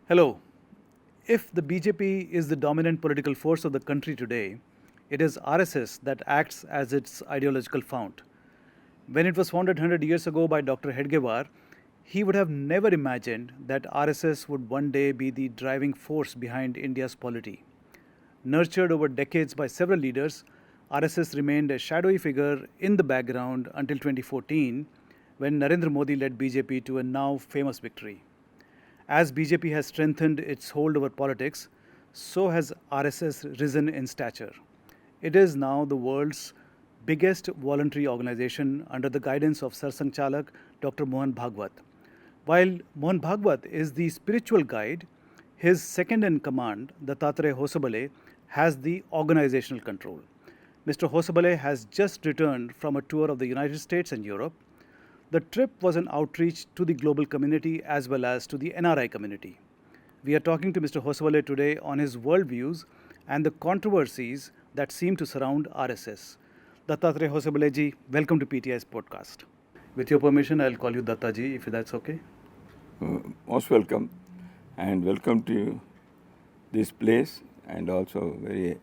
Hello. If the BJP is the dominant political force of the country today, it is RSS that acts as its ideological fount. When it was founded 100 years ago by Dr. Hedgewar, he would have never imagined that RSS would one day be the driving force behind India's polity. Nurtured over decades by several leaders, RSS remained a shadowy figure in the background until 2014, when Narendra Modi led BJP to a now famous victory. As BJP has strengthened its hold over politics, so has RSS risen in stature. It is now the world's biggest voluntary organization under the guidance of Sarsang Chalak Dr. Mohan Bhagwat. While Mohan Bhagwat is the spiritual guide, his second in command, Dattatreya Hosabale, has the organizational control. Mr. Hosabale has just returned from a tour of the United States and Europe. The trip was an outreach to the global community as well as to the NRI community. We are talking to Mr. Hosabale today on his worldviews and the controversies that seem to surround RSS. Dattatreya Hosabale ji, welcome to PTI's podcast. With your permission, I'll call you Datta ji, if that's okay. Most welcome, and welcome to this place, and also very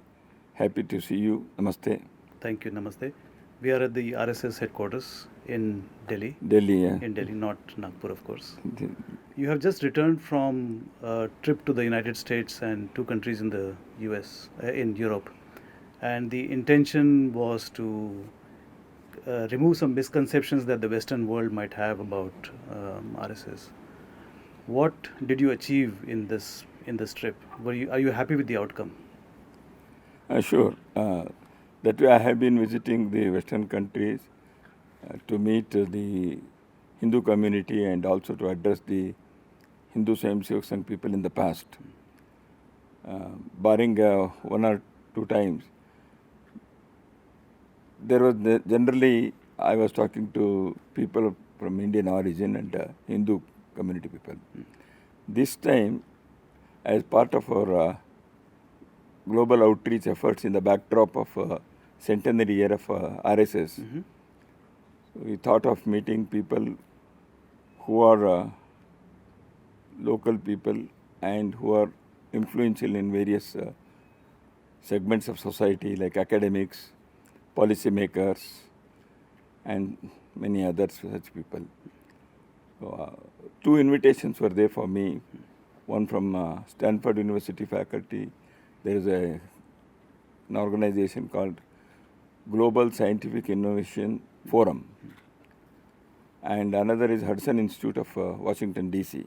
happy to see you. Namaste. Thank you, namaste. We are at the RSS headquarters in Delhi. Delhi, yeah. In Delhi, not Nagpur, of course. You have just returned from a trip to the United States and two countries in the US, in Europe. And the intention was to remove some misconceptions that the Western world might have about RSS. What did you achieve in this trip? Are you happy with the outcome? Sure. That way I have been visiting the Western countries to meet the Hindu community and also to address the Hindu same-sex and people in the past. Barring one or two times, there was generally I was talking to people from Indian origin and Hindu community people. This time, as part of our global outreach efforts in the backdrop of centenary year of RSS, we thought of meeting people who are local people and who are influential in various segments of society like academics, policymakers, and many other such people. So, two invitations were there for me. One from Stanford University faculty. There is an organization called Global Scientific Innovation Forum. And another is Hudson Institute of Washington, D.C.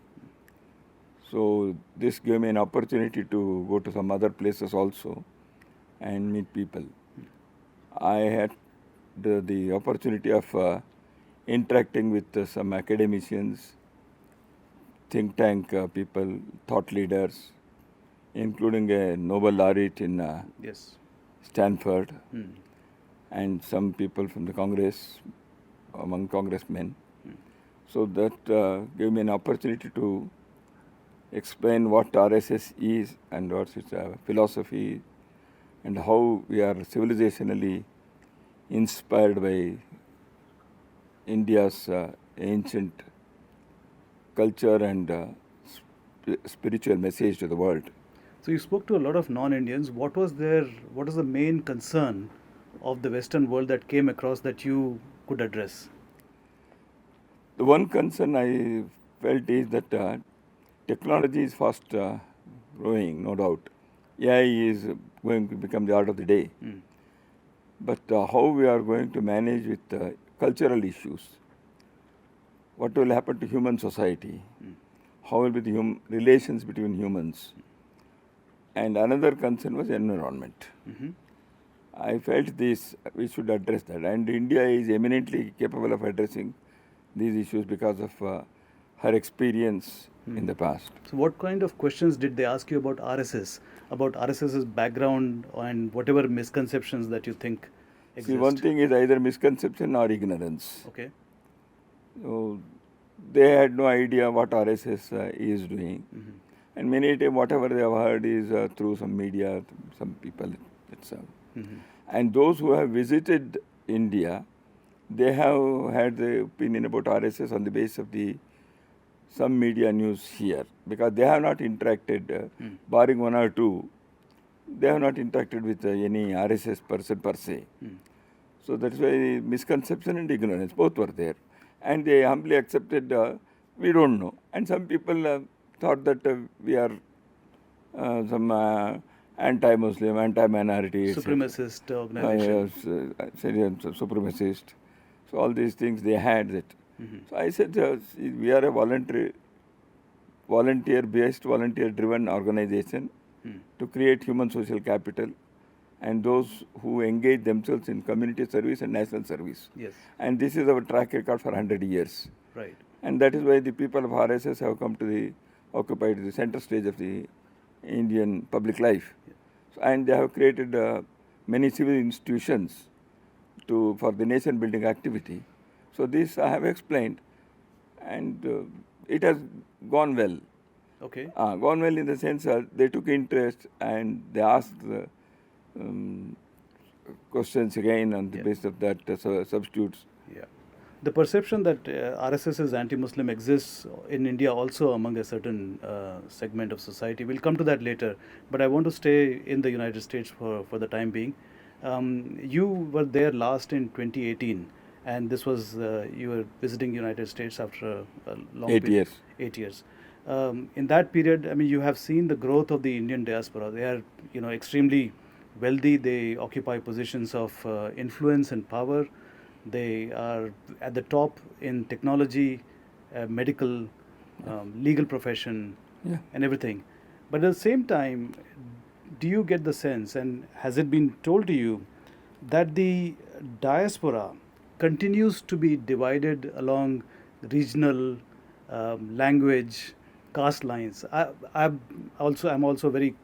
So this gave me an opportunity to go to some other places also and meet people. I had the opportunity of interacting with some academicians, think tank people, thought leaders, including a Nobel laureate in Stanford, and some people from the Congress, among congressmen. So that gave me an opportunity to explain what RSS is and what its philosophy and how we are civilizationally inspired by India's ancient culture and spiritual message to the world. So you spoke to a lot of non-Indians. What was the main concern of the Western world that came across that you could address? The one concern I felt is that technology is fast growing, no doubt. AI is going to become the order of the day. But how we are going to manage with cultural issues? What will happen to human society? How will be the relations between humans? And another concern was environment. I felt we should address that. And India is eminently capable of addressing these issues because of her experience in the past. So what kind of questions did they ask you about RSS, about RSS's background and whatever misconceptions that you think exist? See, one thing is either misconception or ignorance. Okay. So they had no idea what RSS is doing. And many times whatever they have heard is through some media, some people itself. And those who have visited India, they have had the opinion about RSS on the basis of the some media news here because they have not interacted, barring one or two, they have not interacted with any RSS person per se. So that's why misconception and ignorance both were there. And they humbly accepted, we don't know. And some people thought that we are some anti-Muslim, anti-minority, Supremacist organization. Syrian supremacist. So all these things they had that. So I said, see, we are a volunteer-based, volunteer-driven organization to create human social capital and those who engage themselves in community service and national service. Yes. And this is our track record for 100 years. Right. And that is why the people of RSS have come to occupied the center stage of the Indian public life. So, and they have created many civil institutions for the nation building activity. So this I have explained, and it has gone well. Okay. Gone well in the sense they took interest and they asked questions again on the basis of that substitutes. Yeah. The perception that RSS is anti-Muslim exists in India also among a certain segment of society. We'll come to that later, but I want to stay in the United States for the time being. You were there last in 2018, and this was you were visiting United States after a long 8 period. years. 8 years. In that period, I mean, you have seen the growth of the Indian diaspora. They are, extremely wealthy. They occupy positions of influence and power. They are at the top in technology, medical, legal profession, and everything. But at the same time, do you get the sense, and has it been told to you, that the diaspora continues to be divided along regional, language, caste lines? I'm also very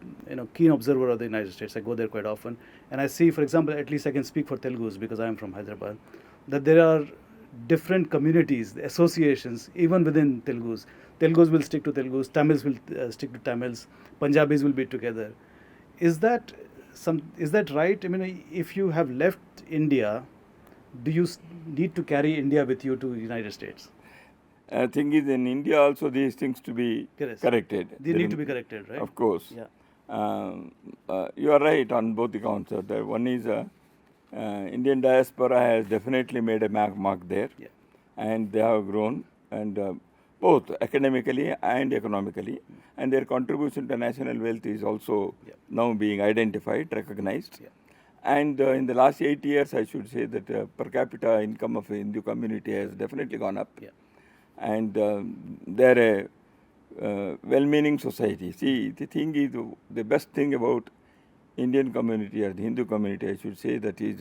keen observer of the United States. I go there quite often, and I see, for example, at least I can speak for Telugus because I am from Hyderabad, that there are different communities, associations, even within Telugus. Telugus will stick to Telugus, Tamils will stick to Tamils, Punjabis will be together. Is that right? I mean, if you have left India, do you need to carry India with you to the United States? Thing is, in India also these things to be corrected. They need to be corrected, right? Of course. Yeah. You are right on both accounts. One is Indian diaspora has definitely made a mark there, and they have grown, and both academically and economically, and their contribution to national wealth is also now being identified, recognized. And in the last 8 years, I should say that per capita income of the Hindu community has definitely gone up. And they're a well-meaning society. See, the thing is, the best thing about Indian community or the Hindu community, I should say, that is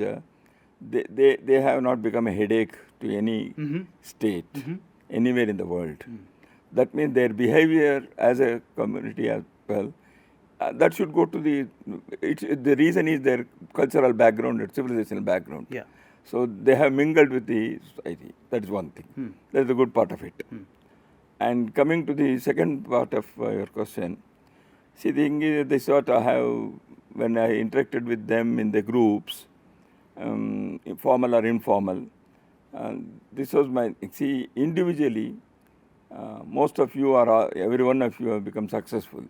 they have not become a headache to any state anywhere in the world. That means their behavior as a community as well, that should go to the reason is their cultural background and civilizational background. So they have mingled with the society. That is one thing. That is a good part of it. And coming to the second part of your question, see, the thing is, they sort of have, when I interacted with them in the groups, formal or informal, this was my, see, individually, most of you every one of you have become successful.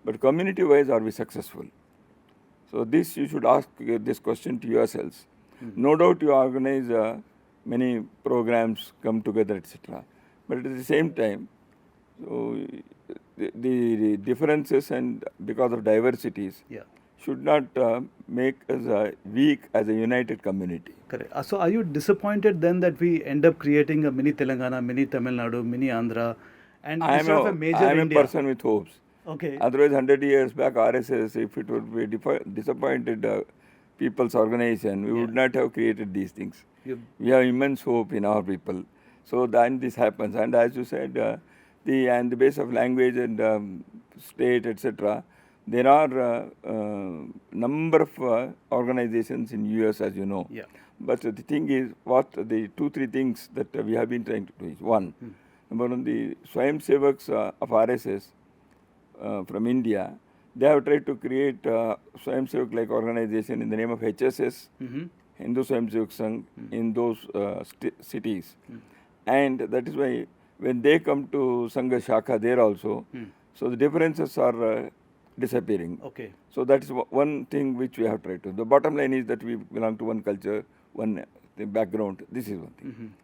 But community-wise, are we successful? So this, you should ask this question to yourselves. No doubt you organize many programs, come together, etc. But at the same time, so the differences and because of diversities should not make us weak as a united community. Correct. So are you disappointed then that we end up creating a mini Telangana, mini Tamil Nadu, mini Andhra, and I am a major a India? person with hopes. Okay. Otherwise, 100 years back, RSS, if it would be disappointed people's organization, we would not have created these things. We have immense hope in our people. So then this happens. And as you said, the base of language and state, etc., there are number of organizations in US, as you know. But the thing is, what the 2-3 things that we have been trying to do is, one, number one, the Swayam Sevaks of RSS from India, they have tried to create Swayam Sevak like organization in the name of HSS, Hindu Swayam Sevak Sangh, in those cities. And that is why when they come to Sangha Shakha there also, so the differences are disappearing. Okay. So that is one thing which we have tried to. The bottom line is that we belong to one culture, one background. This is one thing.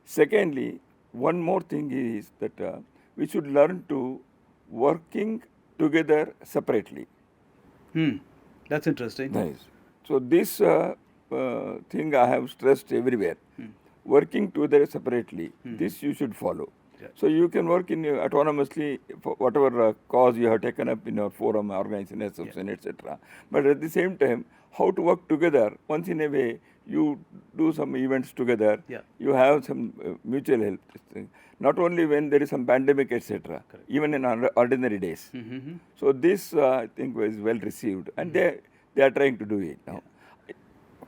Secondly, one more thing is that we should learn to working together separately. That's interesting. Nice. So this thing I have stressed everywhere. Working together separately. This you should follow. Yeah. So you can work in autonomously for whatever cause you have taken up in your forum, organization, association, etc. But at the same time, how to work together? Once in a way, you do some events together. Yeah. You have some mutual help. Not only when there is some pandemic, etc. Even in ordinary days. So this I think was well received, and they are trying to do it now.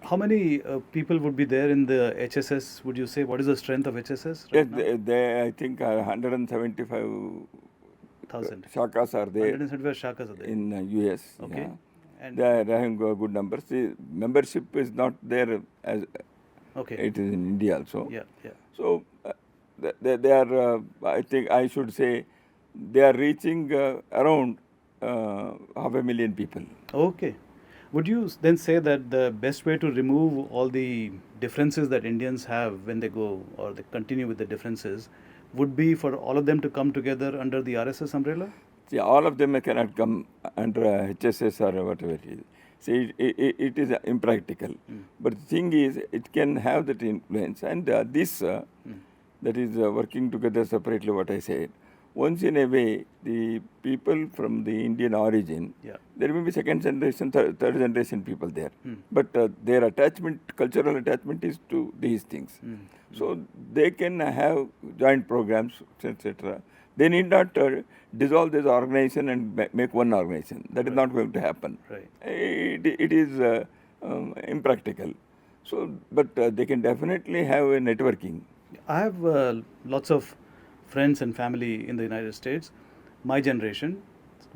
How many people would be there in the HSS? Would you say what is the strength of HSS? Yes, they I think 175 1,000. shakas are there 175 shakas are there. in US. Okay. Yeah. And They are having good numbers. The membership is not there as okay. it is in India also. Yeah. Yeah. So they are, I think I should say, they are reaching around 500,000 people. Okay. Would you then say that the best way to remove all the differences that Indians have when they go or they continue with the differences would be for all of them to come together under the RSS umbrella? See, all of them cannot come under HSS or whatever it is. See, it is impractical. But the thing is, it can have that influence. And this, that is working together separately, what I said, once in a way, the people from the Indian origin, there may be second generation, third generation people there. But their attachment, cultural attachment is to these things. So they can have joint programs, etc. They need not dissolve this organization and make one organization. That is not going to happen. Right. It is impractical. So, but they can definitely have a networking. I have lots of friends and family in the United States. My generation,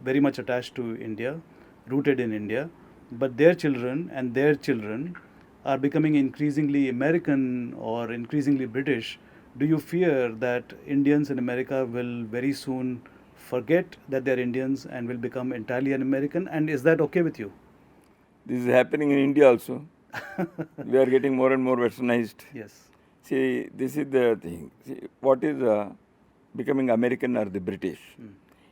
very much attached to India, rooted in India, but their children and their children are becoming increasingly American or increasingly British. Do you fear that Indians in America will very soon forget that they're Indians and will become entirely an American? And is that okay with you? This is happening in India also. We are getting more and more westernized. Yes. See, this is the thing. See, what is becoming American or the British?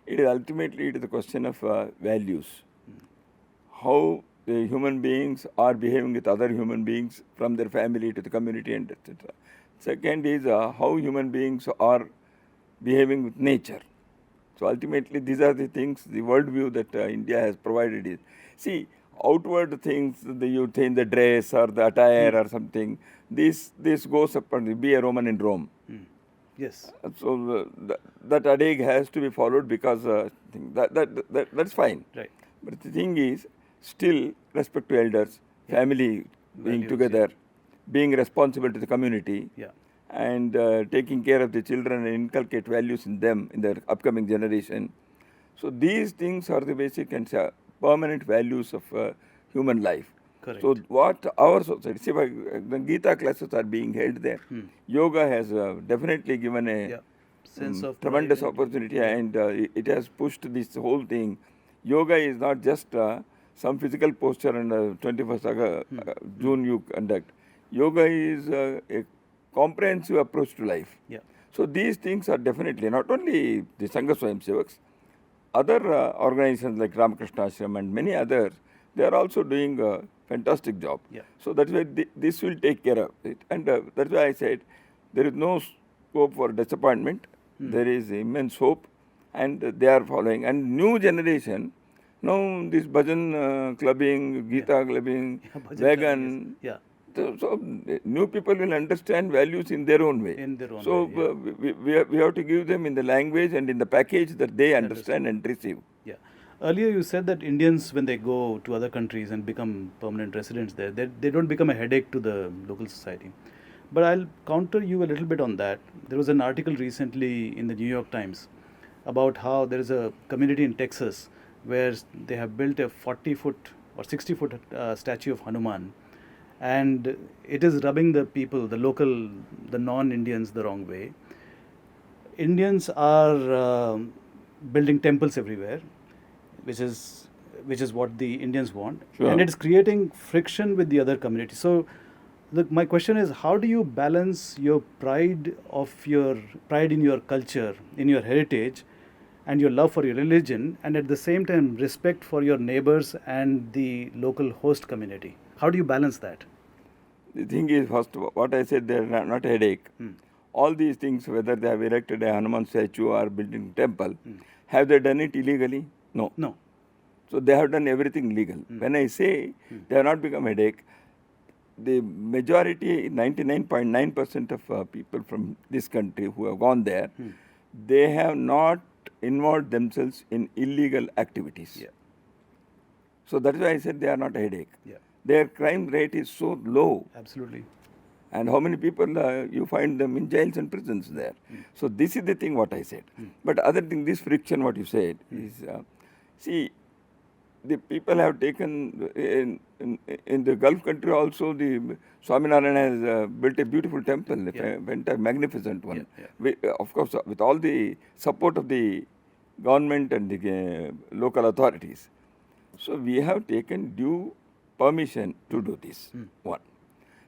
It is ultimately it is a question of values. How the human beings are behaving with other human beings from their family to the community and etc. Second is how human beings are behaving with nature. So ultimately these are the things, the worldview that India has provided is. See, outward things, you think the dress or the attire or something, this goes up and be a Roman in Rome. Yes. So that adage has to be followed because that's fine. Right. But the thing is, still respect to elders, family being Values, together, being responsible to the community, and taking care of the children and inculcate values in them, in their upcoming generation. So these things are the basic and permanent values of human life. Correct. So what our society, see, the Gita classes are being held there. Yoga has definitely given a sense of tremendous pride and- opportunity, and it has pushed this whole thing. Yoga is not just some physical posture and 21st June you conduct. Yoga is a comprehensive approach to life. Yeah. So these things are definitely not only the Sangha Swayamsevaks, other organizations like Ramakrishna Ashram and many others, they are also doing a fantastic job. Yeah. So that's why this will take care of it. And that's why I said there is no scope for disappointment. There is immense hope, and they are following. And new generation, now this bhajan clubbing, Gita clubbing, bhajan vegan. Yeah. So new people will understand values in their own way. In their own so way, we have to give them in the language and in the package that they understand and receive. Yeah. Earlier you said that Indians, when they go to other countries and become permanent residents there, they don't become a headache to the local society. But I'll counter you a little bit on that. There was an article recently in the New York Times about how there is a community in Texas where they have built a 40-foot or 60-foot statue of Hanuman, and it is rubbing the people, the local, the non-Indians the wrong way. Indians are building temples everywhere, which is what the Indians want, Sure. and it's creating friction with the other communities. So, look, my question is, how do you balance your pride in your culture, in your heritage, and your love for your religion, and at the same time respect for your neighbors and the local host community? How do you balance that? The thing is, first, what I said, they're not a headache. All these things, whether they have erected a Hanuman statue or building a temple, have they done it illegally? No. No. So they have done everything legal. When I say they have not become a headache, the majority, 99.9% of people from this country who have gone there, they have not involved themselves in illegal activities. Yeah. So that is why I said they are not a headache. Yeah. Their crime rate is so low. Absolutely. And how many people you find them in jails and prisons there. So this is the thing what I said. But other thing, this friction what you said is, see, the people have taken, in the Gulf country also, the Swaminarayan has built a beautiful temple, a magnificent one. Of course, with all the support of the government and the local authorities. So we have taken due permission to do this, one.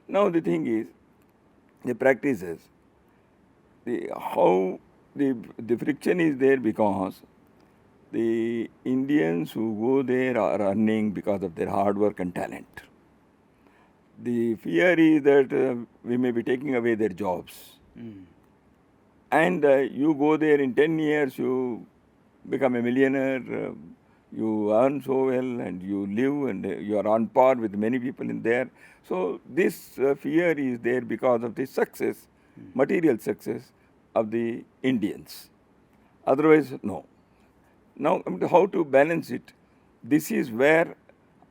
Now the thing is, the practices, how the friction is there because the Indians who go there are earning because of their hard work and talent. The fear is that we may be taking away their jobs. And you go there in 10 years, you become a millionaire, you earn so well and you live and you are on par with many people in there. So this fear is there because of the success, material success of the Indians. Otherwise, no. Now, how to balance it? This is where,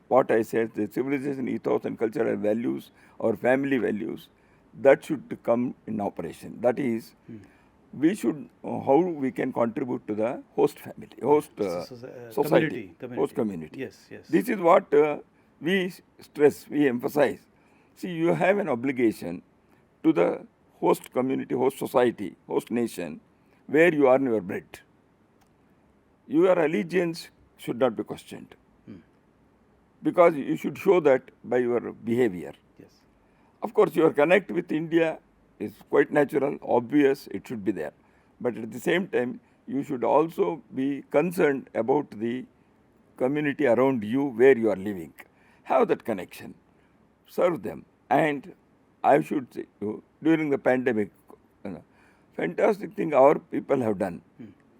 what I said, the civilization ethos and cultural values or family values, that should come in operation. That is, we should, how we can contribute to the host family, host society, host community. Yes, yes. This is what we stress, we emphasize. See, you have an obligation to the host community, host society, host nation, where you earn your bread. Your allegiance should not be questioned. Because you should show that by your behavior. Yes. Of course, your connect with India is quite natural, obvious, it should be there. But at the same time, you should also be concerned about the community around you where you are living. Have that connection. Serve them. And I should say, during the pandemic, fantastic thing our people have done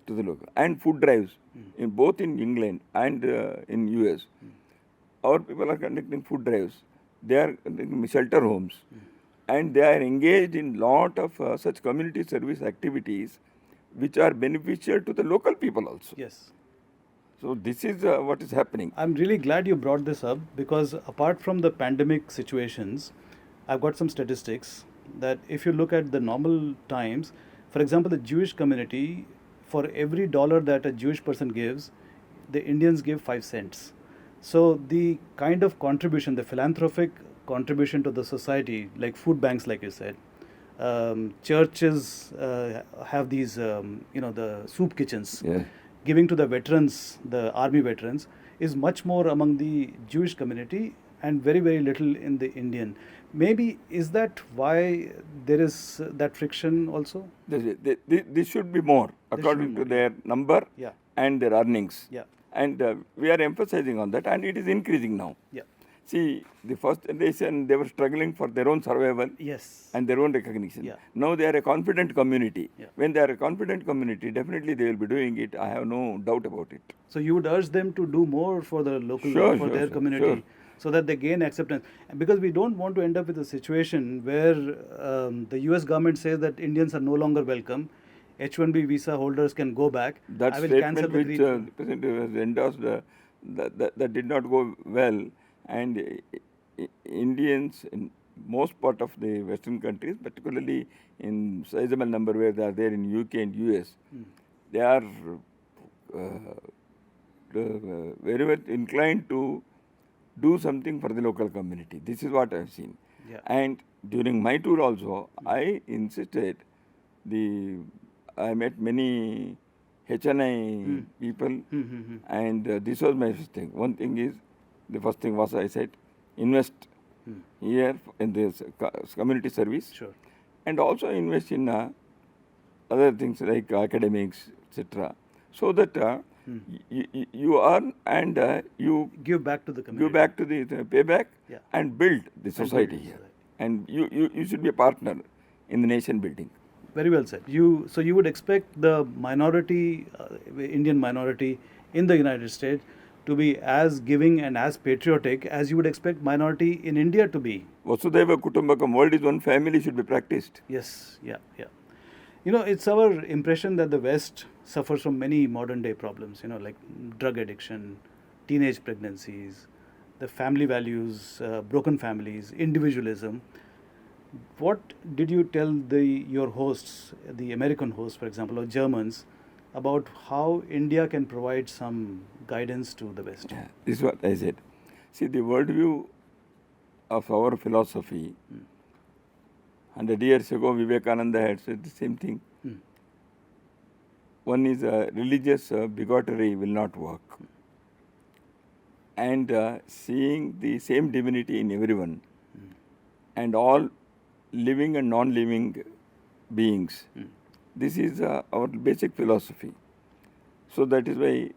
to the local. And food drives, in both in England and in US. Our people are conducting food drives. They are conducting shelter homes. And they are engaged in lot of such community service activities which are beneficial to the local people also. Yes. So this is what is happening. I'm really glad you brought this up because apart from the pandemic situations, I've got some statistics that if you look at the normal times, for example, the Jewish community, for every dollar that a Jewish person gives, the Indians give 5 cents. So the kind of contribution, the philanthropic contribution to the society, like food banks, like you said, churches have these, the soup kitchens. Yeah. Giving to the veterans, the army veterans, is much more among the Jewish community and very, very little in the Indian. Maybe is that why there is that friction also? This should be more according to their number and their earnings. Yeah. And we are emphasizing on that, and it is increasing now. Yeah. See, the first generation, they were struggling for their own survival Yes. and their own recognition. Yeah. Now they are a confident community. Yeah. When they are a confident community, definitely they will be doing it. I have no doubt about it. So you would urge them to do more for the local, their community, so that they gain acceptance. Because we don't want to end up with a situation where the US government says that Indians are no longer welcome. H-1B visa holders can go back. That I will statement cancel the which green. the President has endorsed, that did not go well. And Indians in most part of the Western countries, particularly in sizable number where they are there in UK and US, they are very much inclined to do something for the local community. This is what I have seen. Yeah. And during my tour also, I insisted I met many HNI people, and this was my first thing. One thing is, the first thing was I said, invest here in this community service, Sure. and also invest in other things like academics, etc. So that you earn and you Give back to the community. give back to the payback Yeah. and build the society the here. society. And you should be a partner in the nation building. Very well said. So you would expect the minority, Indian minority in the United States, to be as giving and as patriotic as you would expect minority in India to be. Vasudhaiva Kutumbakam, world is one family, should be practiced. Yes, yeah, yeah. You know, it's our impression that the West suffers from many modern day problems, you know, like drug addiction, teenage pregnancies, the family values, broken families, individualism. What did you tell your hosts, the American hosts, for example, or Germans, about how India can provide some guidance to the West? Yeah, this is what I said. See, the worldview of our philosophy, 100 years ago, Vivekananda had said the same thing. One is religious bigotry will not work. And seeing the same divinity in everyone, and all living and non-living beings. This is our basic philosophy. So that is why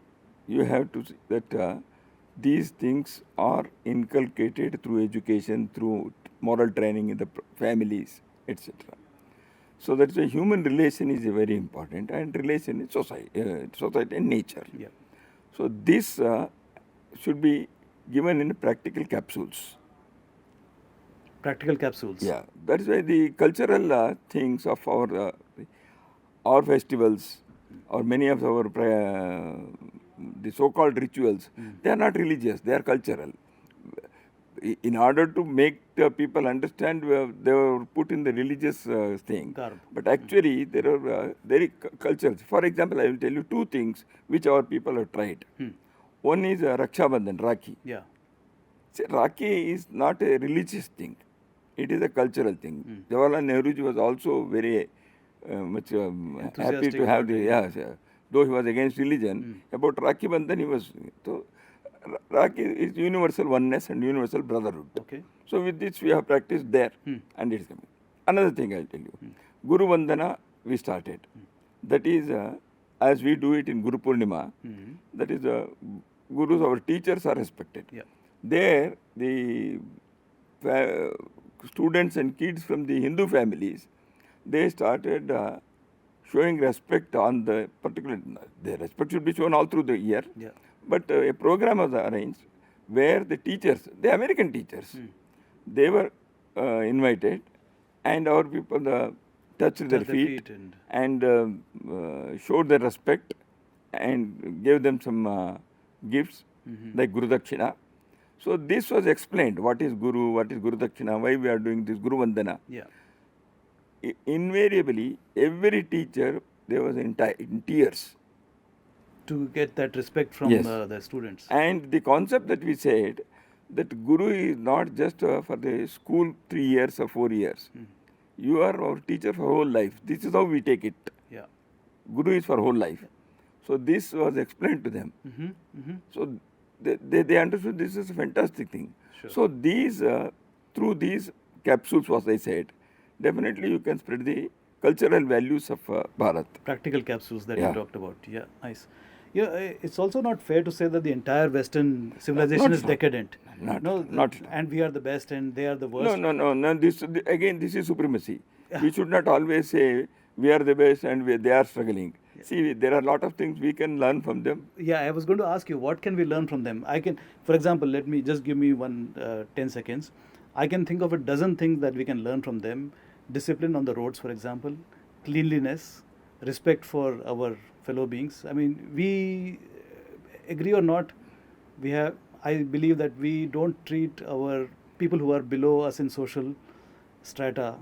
you have to see that these things are inculcated through education, through moral training in the families, etc. So that is why human relation is very important, and relation in society and nature. Yeah. So this should be given in practical capsules. Practical capsules. Yeah, that is why the cultural things of our festivals, or many of our the so-called rituals, they are not religious; they are cultural. In order to make the people understand, they were put in the religious thing. But actually, there are very cultures. For example, I will tell you two things which our people have tried. One is Raksha Bandhan, Rakhi. Yeah. See, Rakhi is not a religious thing. It is a cultural thing. Jawaharlal Nehru was also very much happy to have the, though he was against religion, about Rakhi Bandhan he was. So, Rakhi is universal oneness and universal brotherhood. Okay. So with this we have practiced there, and it is coming. Another thing I will tell you, Guru Vandana we started. That is as we do it in Guru Purnima. That is Gurus, our teachers are respected. Yeah. There the students and kids from the Hindu families, they started showing respect on the particular. The respect should be shown all through the year. Yeah. But a program was arranged where the teachers, the American teachers, they were invited, and our people touched their feet and showed their respect and gave them some gifts like Guru Dakshina. So this was explained, what is Guru Dakshina, why we are doing this Guru Vandana. Yeah. Invariably, every teacher, there was in tears. To get that respect from the students. And the concept that we said, that Guru is not just for the school 3 years or 4 years. You are our teacher for whole life. This is how we take it. Yeah. Guru is for whole life. So this was explained to them. So they understood this is a fantastic thing. Sure. So these, through these capsules, what I said, definitely you can spread the cultural values of Bharat. Practical capsules that you talked about. Yeah, nice. Yeah, it's also not fair to say that the entire Western civilization is decadent. Not. And we are the best and they are the worst. No. This is supremacy. We should not always say we are the best and they are struggling. Yeah. See, there are a lot of things we can learn from them. Yeah, I was going to ask you, what can we learn from them? For example, let me just give me 10 seconds. I can think of a dozen things that we can learn from them. Discipline on the roads, for example, cleanliness, respect for our fellow beings. I mean, we agree or not, I believe that we don't treat our people who are below us in social strata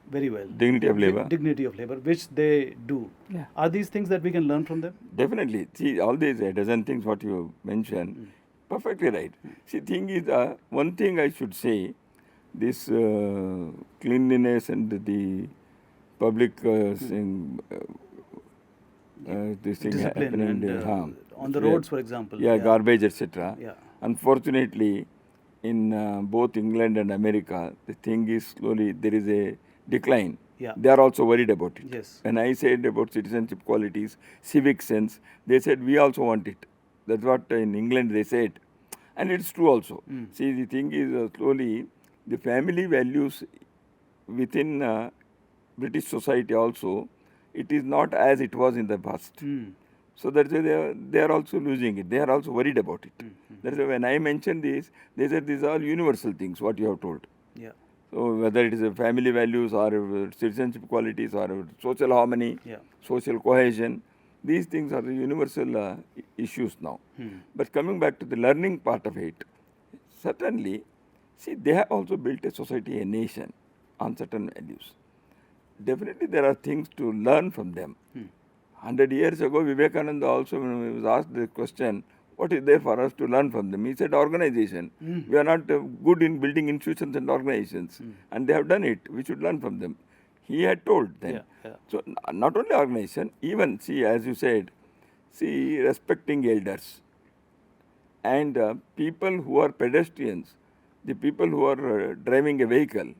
very well. Dignity of labor. Dignity of labor, which they do. Yeah. Are these things that we can learn from them? Definitely. See, all these dozen things what you mentioned, perfectly right. See, thing is, one thing I should say, this cleanliness and the public this thing discipline happening and in on the roads, for example. yeah, garbage, etc. Yeah. Unfortunately, in both England and America, the thing is slowly there is a decline. Yeah. They are also worried about it. Yes. When I said about citizenship qualities, civic sense, they said we also want it. That's what in England they said, and it's true also. See, the thing is slowly the family values within British society also, it is not as it was in the past. So that's why they are also losing it. They are also worried about it. That's why when I mentioned this, they said these are all universal things, what you have told. Yeah. So whether it is a family values or citizenship qualities or social harmony, social cohesion, these things are the universal issues now. But coming back to the learning part of it, certainly, see, they have also built a society, a nation on certain values. Definitely there are things to learn from them. 100 years ago, Vivekananda also, when he was asked the question, what is there for us to learn from them? He said, organization. We are not good in building institutions and organizations. And they have done it. We should learn from them. He had told them. So, not only organization, even, see, as you said, see, respecting elders. And people who are pedestrians, the people who are driving a vehicle.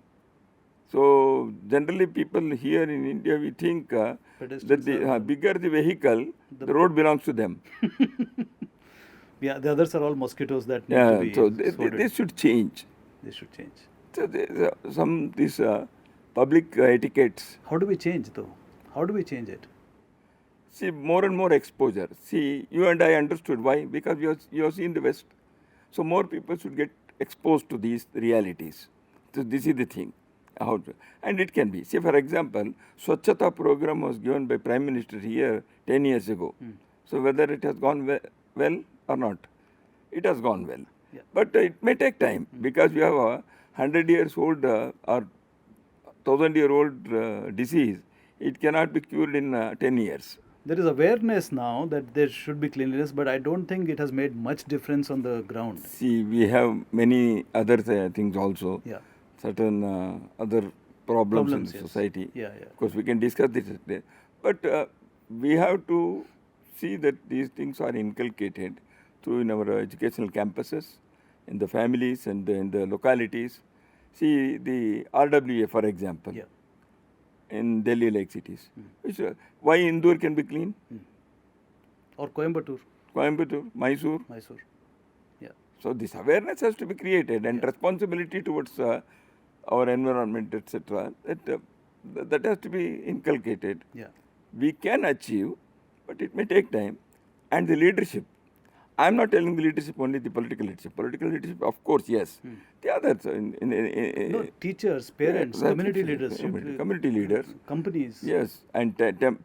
So, generally people here in India, we think that the bigger the vehicle, the road belongs to them. Yeah, the others are all mosquitoes that need to be so they should change. They should change. So these public etiquettes. How do we change though? How do we change it? See, more and more exposure. See, you and I understood why, because you have seen the West. So more people should get exposed to these realities. So this is the thing. And it can be. See, for example, Swachhata program was given by Prime Minister here 10 years ago. So whether it has gone well or not, it has gone well. Yeah. But it may take time because we have a 100 years old or 1,000-year-old disease. It cannot be cured in 10 years. There is awareness now that there should be cleanliness, but I don't think it has made much difference on the ground. See, we have many other things also. Yeah. Certain other problems in the society. Yeah. Of course, we can discuss this. But we have to see that these things are inculcated through in our educational campuses, in the families and in the localities. See, the RWA, for example, in Delhi like cities. Which, why Indore can be clean? Or Coimbatore. Mysore. Yeah. So this awareness has to be created and responsibility towards our environment, etc. That has to be inculcated. Yeah. We can achieve, but it may take time. And the leadership. I am not telling the leadership only the political leadership. Political leadership, of course, yes. The others. No, teachers, parents, community leaders. Community leaders. Companies. Yes, and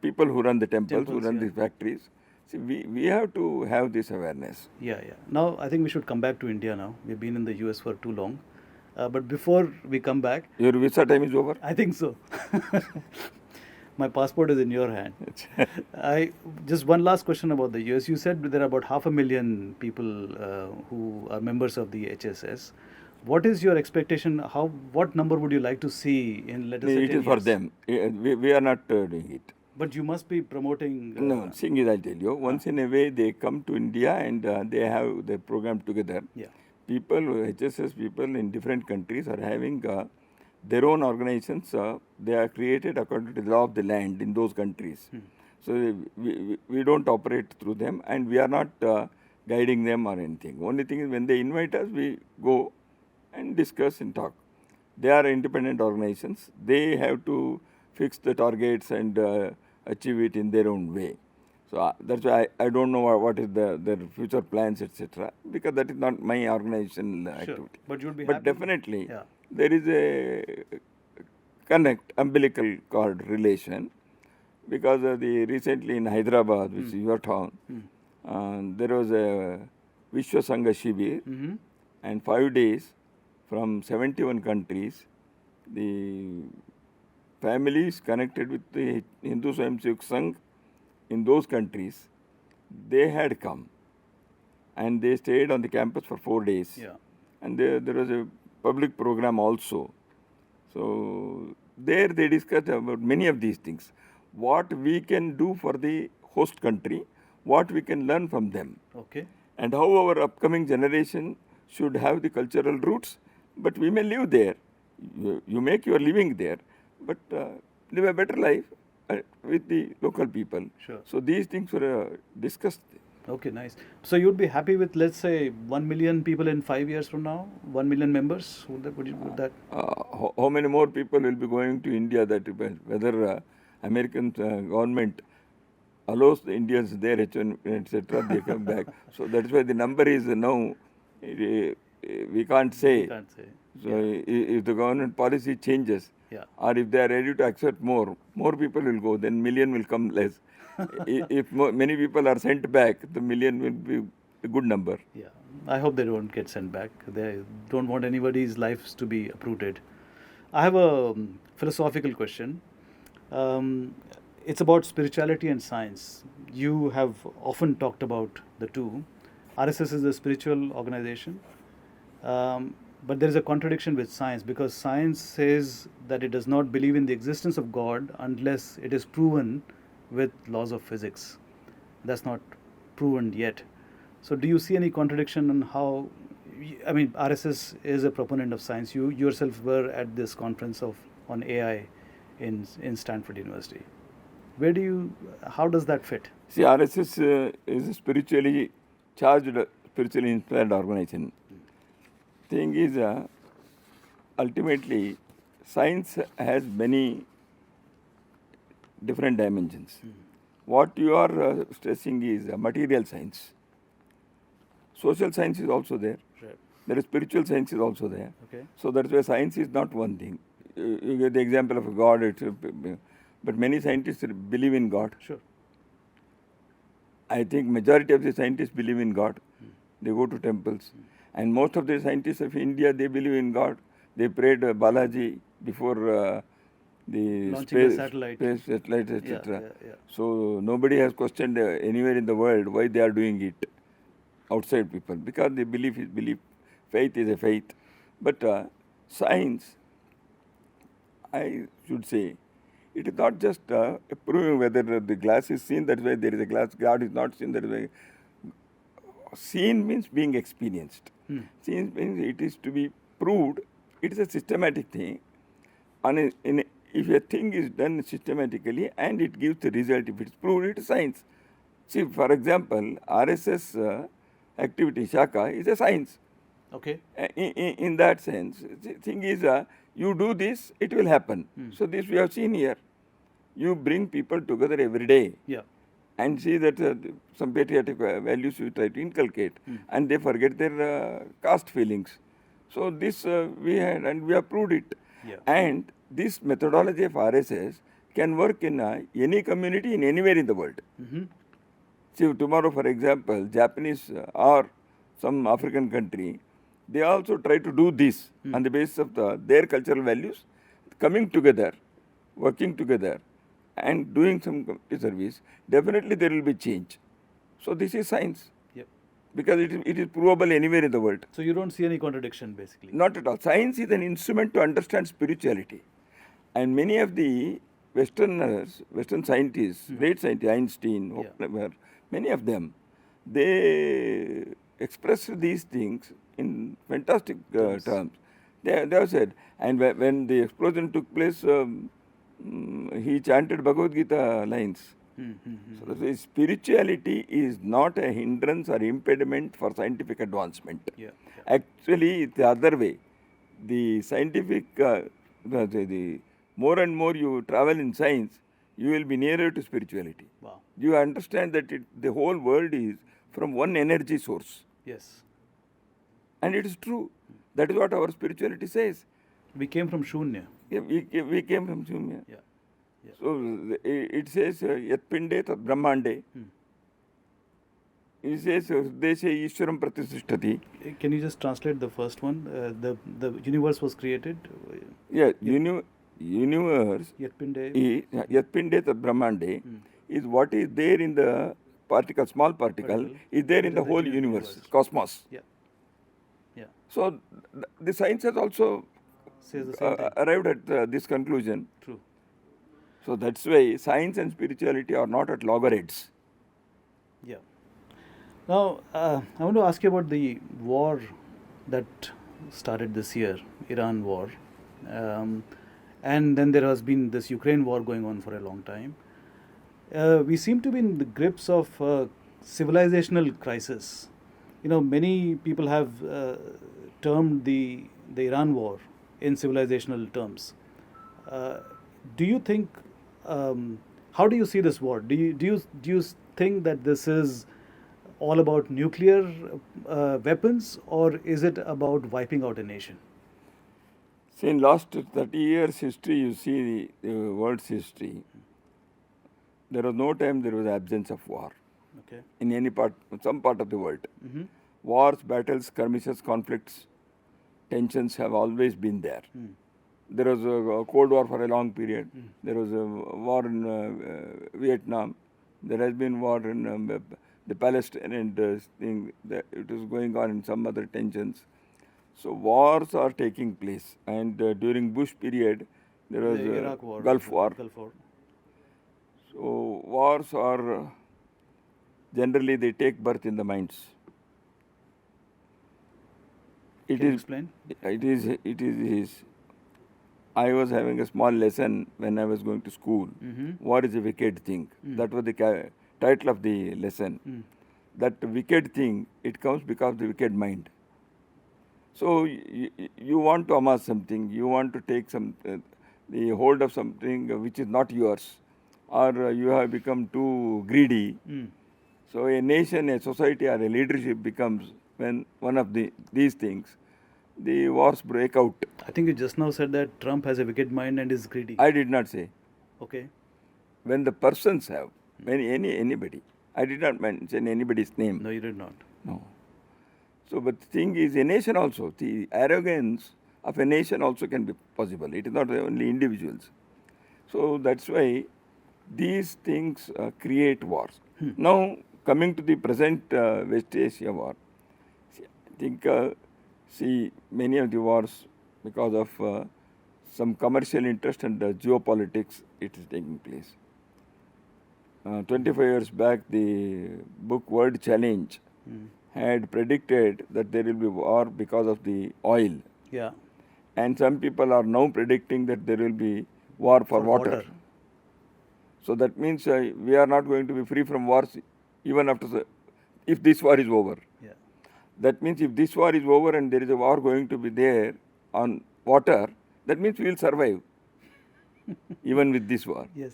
people who run the temples who run the factories. See, we have to have this awareness. Yeah. Now, I think we should come back to India now. We've been in the US for too long. But before we come back... Your visa time is over? I think so. My passport is in your hand. Just one last question about the US. You said there are about 500,000 people who are members of the HSS. What is your expectation? What number would you like to see in, let us say, 10 years? It is for them. We are not doing it. But you must be promoting... No, thing is, I'll tell you. Once in a way, they come to India and they have the program together. Yeah. People, HSS people in different countries are having their own organizations. They are created according to the law of the land in those countries. So we don't operate through them and we are not guiding them or anything. Only thing is when they invite us, we go and discuss and talk. They are independent organizations. They have to fix the targets and achieve it in their own way. So that's why I don't know what is their future plans, etc. Because that is not my organizational activity. But you'll be But happy. definitely, there is a umbilical cord relation. Because recently in Hyderabad, which is your town, there was a Vishwa Sangha Shibir, and 5 days from 71 countries, the families connected with the Hindu Swayamsevak Sangh in those countries, they had come and they stayed on the campus for 4 days. Yeah. And there was a public program also. So there they discussed about many of these things. What we can do for the host country, what we can learn from them. Okay. And how our upcoming generation should have the cultural roots, but we may live there. You make your living there, but live a better life with the local people. Sure. So these things were discussed. Okay, nice. So you'd be happy with, let's say, 1 million people in 5 years from now? 1 million members? Would that? How many more people will be going to India? That depends. Whether American government allows the Indians there, etc., they come back. So that's why the number is now, we can't say. We can't say. So if the government policy changes, Yeah. or if they are ready to accept more people will go, then million will come less. If many people are sent back, the million will be a good number. Yeah. I hope they don't get sent back. They don't want anybody's lives to be uprooted. I have a philosophical question. It's about spirituality and science. You have often talked about the two. RSS is a spiritual organization. But there is a contradiction with science, because science says that it does not believe in the existence of God unless it is proven with laws of physics. That's not proven yet. So do you see any contradiction in how, I mean, RSS is a proponent of science. You yourself were at this conference on AI in Stanford University. How does that fit? See, RSS is a spiritually charged, spiritually inspired organization. Thing is, ultimately, science has many different dimensions. What you are stressing is material science. Social science is also there. Right. There is spiritual science is also there. Okay. So that's why science is not one thing. You get the example of God, but many scientists believe in God. Sure. I think majority of the scientists believe in God. They go to temples. And most of the scientists of India, they believe in God. They prayed Balaji before the Launching space satellite, etc. Yeah. So nobody has questioned anywhere in the world why they are doing it, outside people, because they believe is belief. Faith is a faith. But science, I should say, it is not just proving whether the glass is seen, that's why there is a glass. God is not seen, that is why. Seen means being experienced. Seen means it is to be proved. It is a systematic thing. And if a thing is done systematically and it gives the result, if it's proved, it is science. See, for example, RSS activity, Shaka, is a science. Okay. In that sense, the thing is, you do this, it will happen. So this we have seen here. You bring people together every day. Yeah. And see that some patriotic values you try to inculcate, and they forget their caste feelings. So this we had, and we have proved it. Yeah. And this methodology of RSS can work in any community in anywhere in the world. See, tomorrow, for example, Japanese or some African country, they also try to do this on the basis of their cultural values, coming together, working together, and doing some community service. Definitely there will be change. So this is science. Yep. Because it is provable anywhere in the world. So you don't see any contradiction, basically? Not at all. Science is an instrument to understand spirituality. And many of the Western scientists, great scientists, Einstein, whatever, many of them, they express these things in fantastic terms. They have said, and when the explosion took place, he chanted Bhagavad Gita lines. So the spirituality is not a hindrance or impediment for scientific advancement. Yeah. Actually, it's the other way. The scientific, the more and more you travel in science, you will be nearer to spirituality. Wow. You understand that the whole world is from one energy source. Yes. And it is true. That is what our spirituality says. We came from Shunya. Yeah, we came from Sumya. Yeah. Yeah. So it says Yat Pinde Tat Brahmande. It says Deshe Ishwaram Pratishtati. Can you just translate the first one? The universe was created. Yeah, universe Yat Pinde. Yat Pinde Tat Brahmande is what is there in the particle, small particle, is there in the whole universe, cosmos. Yeah. Yeah. So the science has also Says the same thing. arrived at this conclusion. True. So that's why science and spirituality are not at loggerheads. Yeah. Now, I want to ask you about the war that started this year, Iran war. Um, and then there has been this Ukraine war going on for a long time. We seem to be in the grips of civilizational crisis. Many people have termed the Iran war in civilizational terms. Uh, do you think? How do you see this war? Do you think that this is all about nuclear weapons, or is it about wiping out a nation? See, in last 30 years history, you see the world's history, there was no time there was absence of war Okay. in any part, some part of the world. Mm-hmm. Wars, battles, skirmishes, conflicts, tensions have always been there. There was a Cold War for a long period. There was a war in Vietnam. There has been war in the Palestine and thing. It is going on in some other tensions. So wars are taking place. And during Bush period, there was The a Iraq war, Gulf War. Gulf War. So wars are generally they take birth in the minds. Can you explain? It is. I was having a small lesson when I was going to school. War is a wicked thing. That was the title of the lesson. That wicked thing, it comes because of the wicked mind. So you want to amass something, you want to take the hold of something which is not yours, or you have become too greedy. So a nation, a society, or a leadership becomes when one of these things, the wars break out. I think you just now said that Trump has a wicked mind and is greedy. I did not say. Okay. When the persons have, when anybody, I did not mention anybody's name. No, you did not. No. So, but the thing is, a nation also, the arrogance of a nation also can be possible. It is not only individuals. So that's why these things create wars. Now, coming to the present West Asia war, I think, many of the wars, because of some commercial interest and geopolitics, it is taking place. 25 years back, the book World Challenge had predicted that there will be war because of the oil. Yeah. And some people are now predicting that there will be war for water. So that means we are not going to be free from wars even after if this war is over. Yeah. That means if this war is over and there is a war going to be there on water, that means we will survive even with this war. Yes.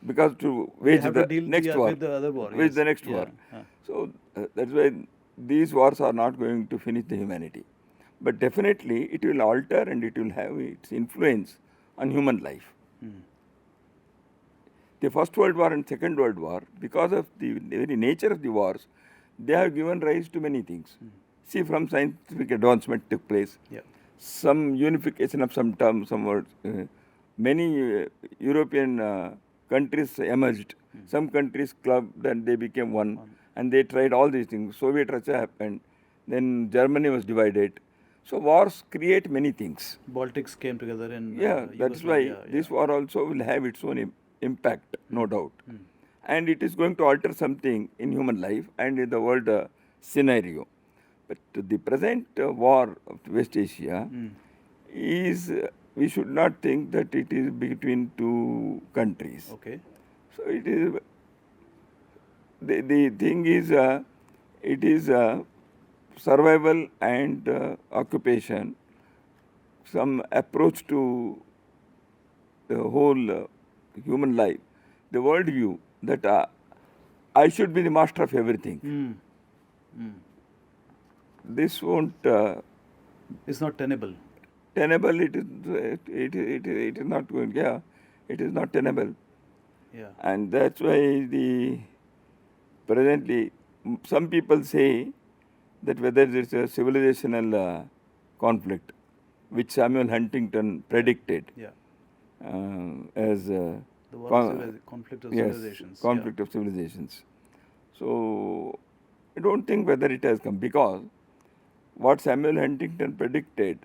Because to wage have the to deal next with war, the other war. wage Yes. the next Yeah. war. So that's why these wars are not going to finish the humanity. But definitely it will alter and it will have its influence on human life. The First World War and Second World War, because of the very nature of the wars, they have given rise to many things. See, from scientific advancement took place. Yeah. Some unification of some terms, some words. Many European countries emerged. Some countries clubbed and they became one. And they tried all these things. Soviet Russia happened. Then Germany was divided. So wars create many things. Baltics came together in That's why this war also will have its own impact, no doubt. And it is going to alter something in human life and in the world scenario. But the present war of West Asia is, we should not think that it is between two countries. Okay. So it is, the thing is, it is survival and occupation, some approach to the whole human life, the worldview that I should be the master of everything. This won't. It's not tenable. Tenable. It is not going. Yeah, it is not tenable. Yeah. And that's why presently some people say that whether there is a civilizational conflict, which Samuel Huntington predicted as the war of conflict of civilizations. Conflict of civilizations. So I don't think whether it has come, because what Samuel Huntington predicted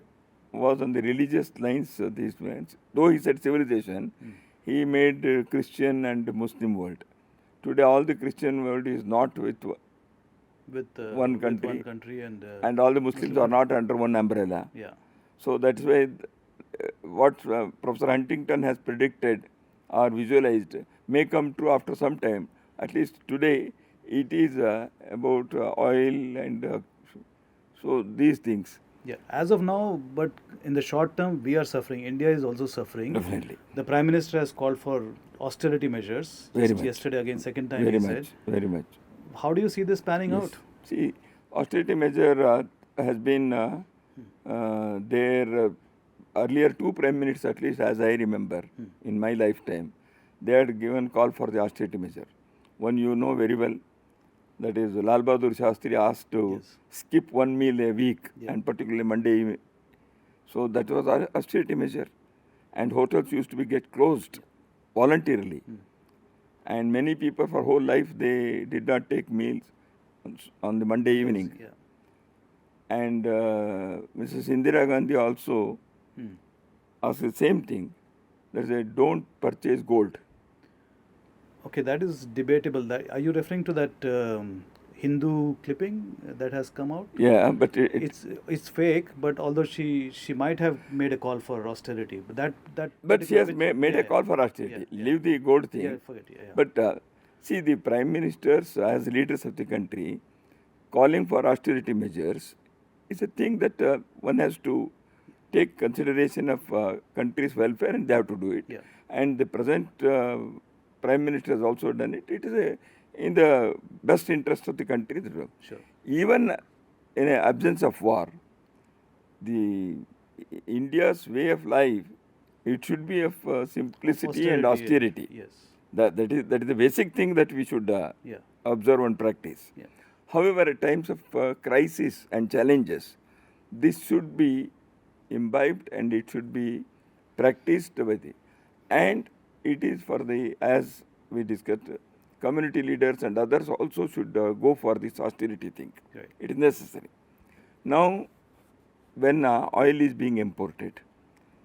was on the religious lines of these men. Though he said civilization, he made Christian and Muslim world. Today, all the Christian world is not with one with country, one country and all the Muslims are not under one umbrella. yeah. So that's why what Professor Huntington has predicted or visualized may come true after some time. At least today, it is about oil and so these things. Yeah, as of now, but in the short term, we are suffering. India is also suffering. Definitely. The Prime Minister has called for austerity measures. Very Just much. yesterday, again, second time Very he much, said. very much. How do you see this panning Yes. out? See, austerity measure has been there earlier. Two prime ministers, at least as I remember, in my lifetime, they had given call for the austerity measure. One you know very well, that is Lal Bahadur Shastri asked to Yes. skip one meal a week, Yeah. and particularly Monday evening. So that was our austerity measure, and hotels used to be get closed voluntarily. And many people for whole life they did not take meals on the Monday evening. Yeah. And Mrs. Indira Gandhi also asked the same thing. That is, don't purchase gold. Okay, that is debatable. Are you referring to that Hindu clipping that has come out? Yeah, but It's fake, but although she might have made a call for austerity, but that but she has particular made yeah, a call for austerity. yeah. Leave the gold thing. Yeah, forget it, yeah. But see, the prime ministers as leaders of the country calling for austerity measures is a thing that one has to take consideration of country's welfare, and they have to do it. Yeah. And the present prime minister has also done it. It is in the best interest of the country. Sure. Even in an absence of war, the India's way of life, it should be of simplicity and austerity. Yes. That is the basic thing that we should Yeah. observe and practice. Yeah. However, at times of crisis and challenges, this should be imbibed and it should be practiced with it. And it is for the, as we discussed, community leaders and others also should go for this austerity thing. Right. It is necessary. Now, when oil is being imported,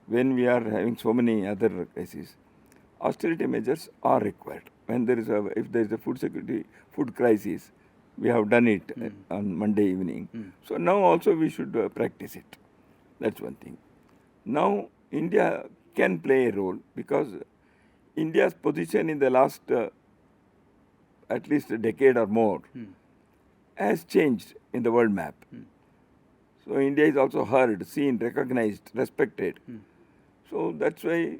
when we are having so many other crises, austerity measures are required. When there is if there is a food crisis, we have done it on Monday evening. So now also we should practice it. That's one thing. Now India can play a role because India's position in the last at least a decade or more has changed in the world map. So India is also heard, seen, recognized, respected. So that's why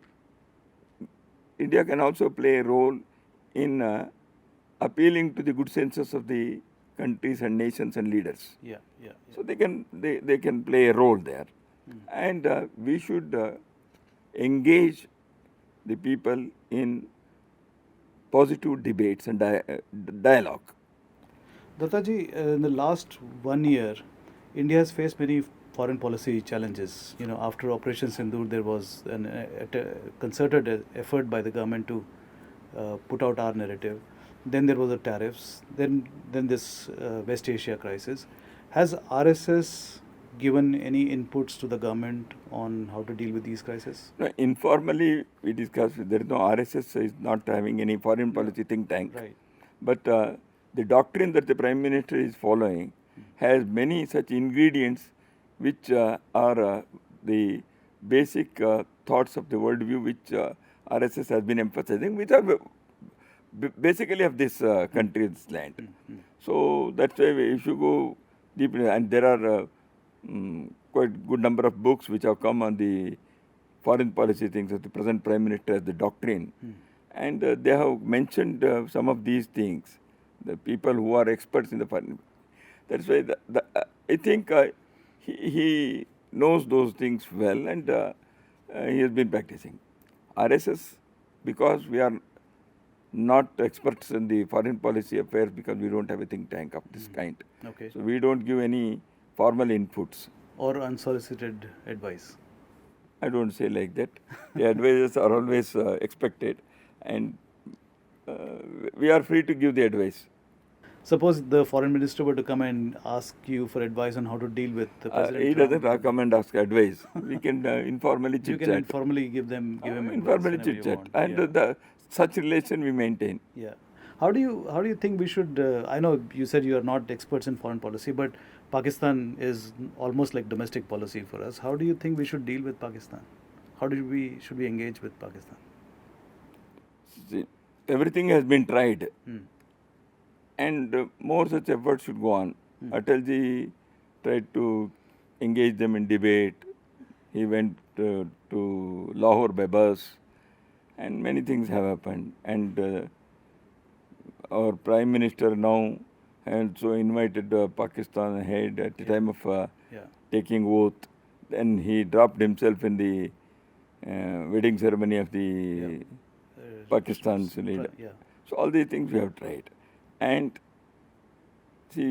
India can also play a role in appealing to the good senses of the countries and nations and leaders. Yeah. Yeah. So they can play a role there, and we should engage the people in positive debates and dialogue. Dattaji, in the last 1 year, India has faced many foreign policy challenges. You know, after Operation Sindoor, there was a concerted effort by the government to put out our narrative. Then there was the tariffs. Then this West Asia crisis. Has RSS given any inputs to the government on how to deal with these crises? No, informally, we discussed. There is no RSS is not having any foreign policy think tank. Right. But the doctrine that the Prime Minister is following has many such ingredients which are the basic thoughts of the worldview which RSS has been emphasizing, which are basically of this country's land. So that's why if you go deeply, and there are quite good number of books which have come on the foreign policy things of the present Prime Minister as the doctrine. And they have mentioned some of these things, the people who are experts in the foreign. That's why I think he knows those things well, and he has been practicing. RSS, because we are not experts in the foreign policy affairs, because we don't have a think tank of this kind. Okay. So we don't give any formal inputs. Or unsolicited advice. I don't say like that. The advices are always expected, and we are free to give the advice. Suppose the foreign minister were to come and ask you for advice on how to deal with the president. He doesn't come and ask advice. We can informally You chit can chat. informally give him advice Informally whenever chit you chat, want. and Yeah. such relation we maintain. Yeah. How do you think we should? I know you said you are not experts in foreign policy, but Pakistan is almost like domestic policy for us. How do you think we should deal with Pakistan? How should we engage with Pakistan? See, everything has been tried, Hmm. and more such efforts should go on. Atalji tried to engage them in debate. He went to Lahore by bus, and many things have happened. And our Prime Minister now has so invited Pakistan ahead at the time of Yeah. taking oath. Then he dropped himself in the wedding ceremony of the Pakistan's leader. Yeah. So all these things we have tried. And see,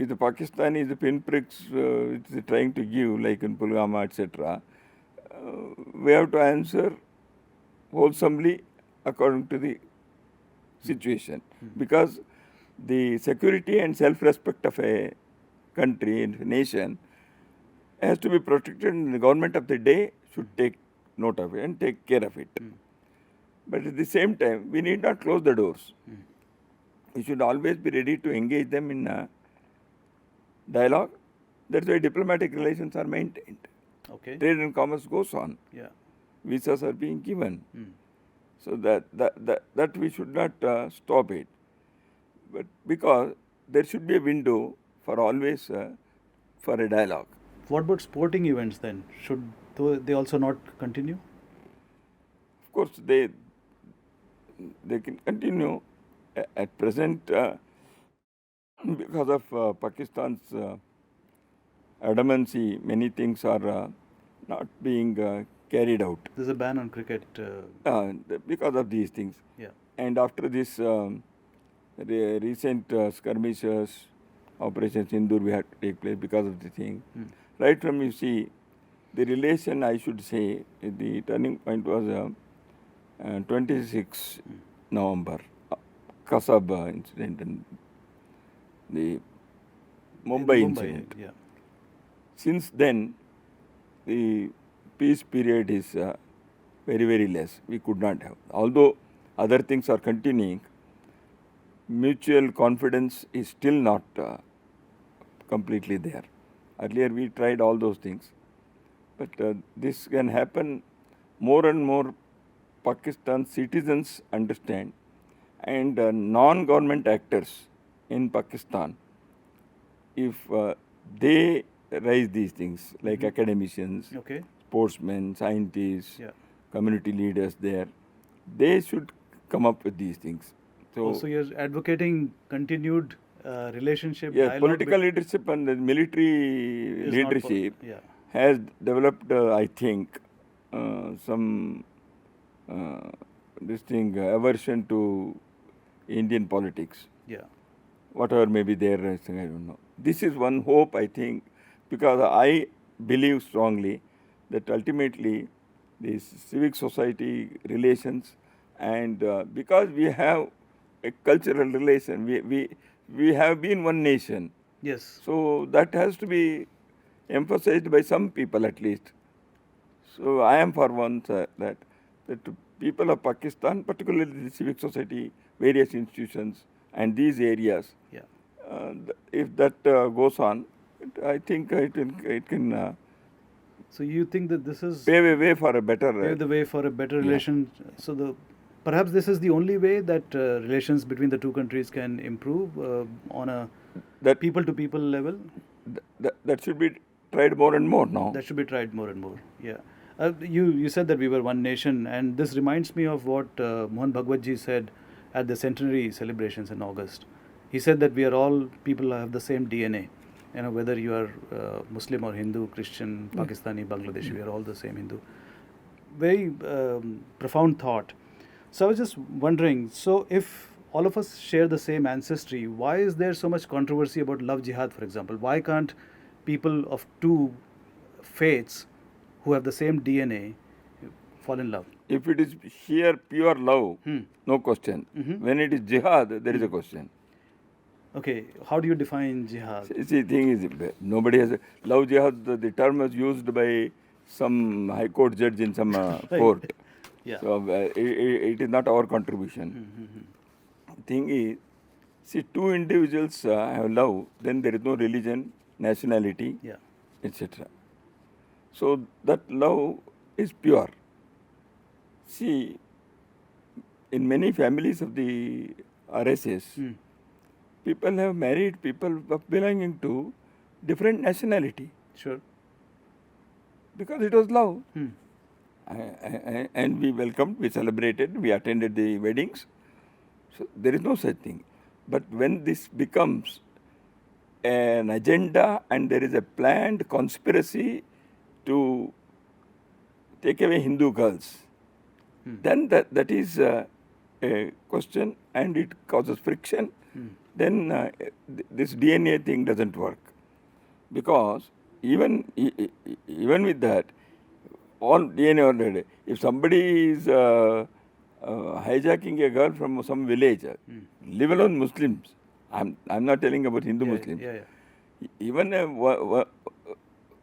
if the Pakistanis, the pinpricks it's trying to give, like in Pulwama, etc., we have to answer wholesomely according to the situation. Because the security and self-respect of a country and a nation has to be protected, and the government of the day should take note of it and take care of it. But at the same time, we need not close the doors. We should always be ready to engage them in dialogue. That's why diplomatic relations are maintained. Okay. Trade and commerce goes on. Yeah. Visas are being given. So that we should not stop it. But because there should be a window for always for a dialogue. What about sporting events then? Should they also not continue? Of course, they can continue. At present, because of Pakistan's adamancy, many things are not being carried out. There's a ban on cricket. Because of these things. Yeah. And after this recent skirmishes, Operation Sindoor, we had to take place because of the thing. Right from, you see, the relation, I should say, the turning point was 26 November, Kasab incident and the Mumbai incident. Yeah. Since then, the peace period is very, very less. We could not have. Although other things are continuing, mutual confidence is still not completely there. Earlier we tried all those things. But this can happen. More and more Pakistan citizens understand, and non-government actors in Pakistan, if they raise these things, like academicians, Okay. sportsmen, scientists, Yeah. community leaders there, they should come up with these things. So you're advocating continued relationship. Yes, dialogue political leadership and the military is not leadership yeah. has developed, I think, some aversion to Indian politics. Yeah. Whatever may be there, I don't know. This is one hope, I think, because I believe strongly that ultimately the civic society relations, and because we have a cultural relation, we have been one nation. Yes. So that has to be emphasized by some people at least. So I am for one that people of Pakistan, particularly the civic society, various institutions, and these areas, Yeah. if that goes on, I think it can So you think that this is pave a way for a better. pave the way for a better relation? So perhaps this is the only way that relations between the two countries can improve on a that people-to-people level. that should be tried more and more now. That should be tried more and more. Yeah. You said that we were one nation, and this reminds me of what Mohan Bhagwatji said at the centenary celebrations in August. He said that we are all people who have the same DNA. You know, whether you are Muslim or Hindu, Christian, Pakistani, Bangladeshi, we are all the same Hindu. Very profound thought. So I was just wondering, so if all of us share the same ancestry, why is there so much controversy about love jihad, for example? Why can't people of two faiths who have the same DNA fall in love? If it is here pure love, no question. When it is jihad, there is a question. Okay, how do you define jihad? See, the thing is, nobody has love jihad. The term was used by some high court judge in some court. Yeah. So it is not our contribution. thing is, see, two individuals have love, then there is no religion, nationality, Yeah. etc. So that love is pure. See, in many families of the RSS, people have married people belonging to different nationality Sure. because it was love. And we welcomed, we celebrated, we attended the weddings. So there is no such thing. But when this becomes an agenda and there is a planned conspiracy to take away Hindu girls, then that is a question and it causes friction. Then this DNA thing doesn't work. Because even with that, all DNA already, if somebody is hijacking a girl from some village, leave alone Muslims, I'm not telling about Hindu Muslims. Yeah. Even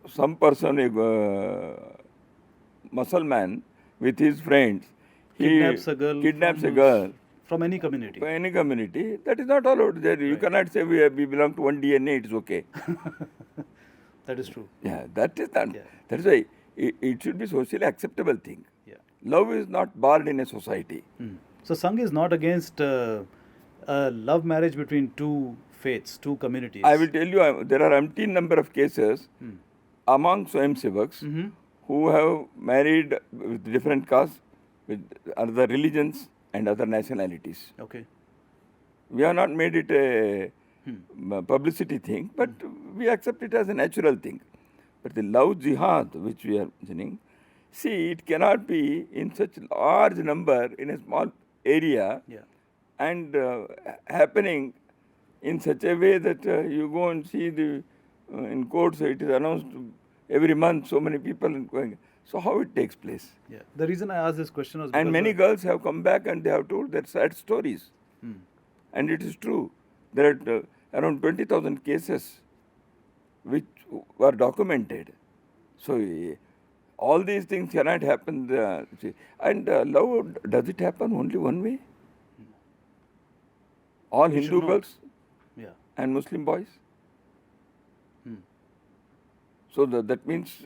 some person, a Muslim with his friends, he Kidnaps a girl from any community. For any community, that is not allowed. There you cannot say we belong to one DNA. It's okay. That is true. Yeah, that is not. That is why it should be socially acceptable thing. Yeah. Love is not barred in a society. So Sangh is not against love marriage between two faiths, two communities. I will tell you, there are umpteen number of cases among Swayam Sevaks who have married with different castes, with other religions and other nationalities. Okay. We have not made it a publicity thing, but we accept it as a natural thing. But the love jihad, which we are mentioning, see, it cannot be in such large number in a small area and happening in such a way that you go and see the in courts, it is announced every month, so many people going. So how it takes place? Yeah. The reason I asked this question was and many girls have come back and they have told their sad stories. And it is true. There are around 20,000 cases which were documented. So all these things cannot happen. And love, does it happen only one way? All Hindu girls and Muslim boys? So that means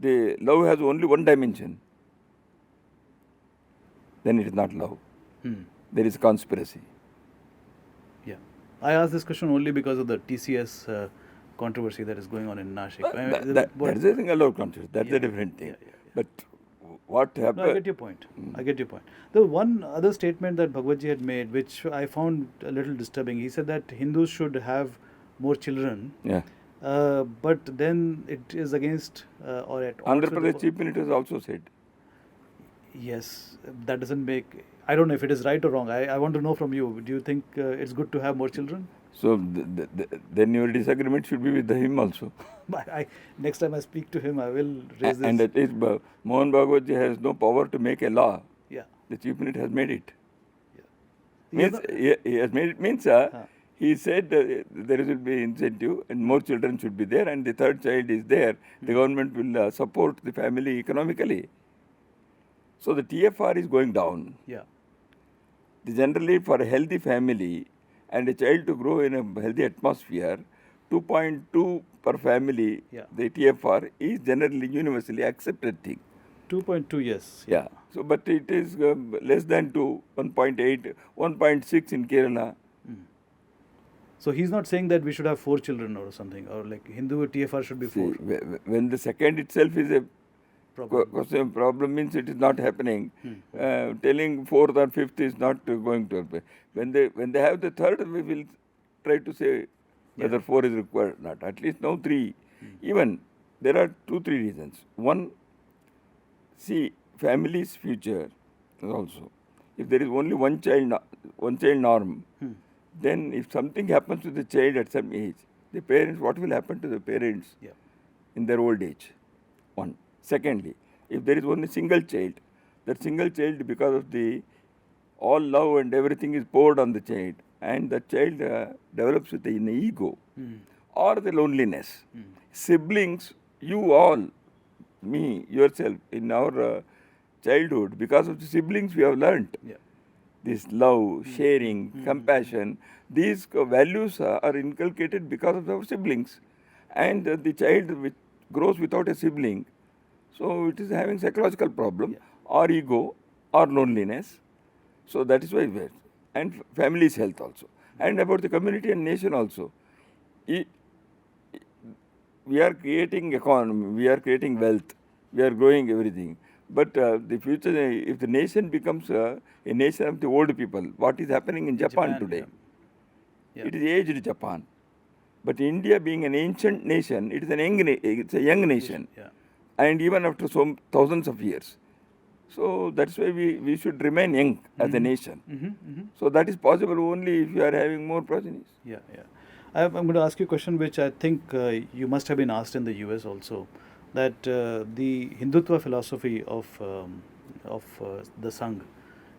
the love has only one dimension. Then it is not love. There is conspiracy. Yeah. I asked this question only because of the TCS controversy that is going on in Nashik. That is a single controversy. That's a different thing. But what happened? No, I get your point. I get your point. The one other statement that Bhagwatji had made, which I found a little disturbing, he said that Hindus should have more children. Yeah. But then it is against or at Andhra Pradesh Chief Minister has also said. Yes, that doesn't make. I don't know if it is right or wrong. I want to know from you. Do you think it's good to have more children? So then your disagreement should be with him also. Next time I speak to him, I will raise this. And at least Mohan Bhagwatji has no power to make a law. Yeah. The Chief Minister has made it. Yeah. He has made it means he said there will be incentive and more children should be there and the third child is there. The government will support the family economically. So the TFR is going down. Yeah. Generally for a healthy family and a child to grow in a healthy atmosphere, 2.2 per family, the TFR is generally universally accepted thing. 2.2, yes. Yeah. So, but it is less than 2, 1.8, 1.6 in Kerala. So he's not saying that we should have 4 children or something, or like Hindu TFR should be 4. When the second itself is a problem means it is not happening. Telling 4th or 5th is not going to happen. When they have the third, we will try to say whether 4 is required or not. At least now 3. Even there are 2-3 reasons. One, see, family's future also. If there is only one child norm, then if something happens to the child at some age, the parents, what will happen to the parents in their old age? One. Secondly, if there is only single child, that single child, because of the all love and everything is poured on the child, and the child develops with an ego or the loneliness. Siblings, you all, me, yourself, in our childhood, because of the siblings we have learnt. this love, sharing, compassion, these values are inculcated because of our siblings. And the child grows without a sibling, so it is having psychological problem or ego or loneliness. So that is why we are. And family's health also. And about the community and nation also. We are creating economy, we are creating wealth, we are growing everything. But the future, if the nation becomes a nation of the old people, what is happening in Japan today? Yeah. It is aged Japan. But India being an ancient nation, it is it's a young nation. Yeah. And even after some thousands of years. So that's why we should remain young as a nation. So that is possible only if you are having more progenies. Yeah, yeah. I'm going to ask you a question which I think you must have been asked in the US also, that the Hindutva philosophy of the Sangh,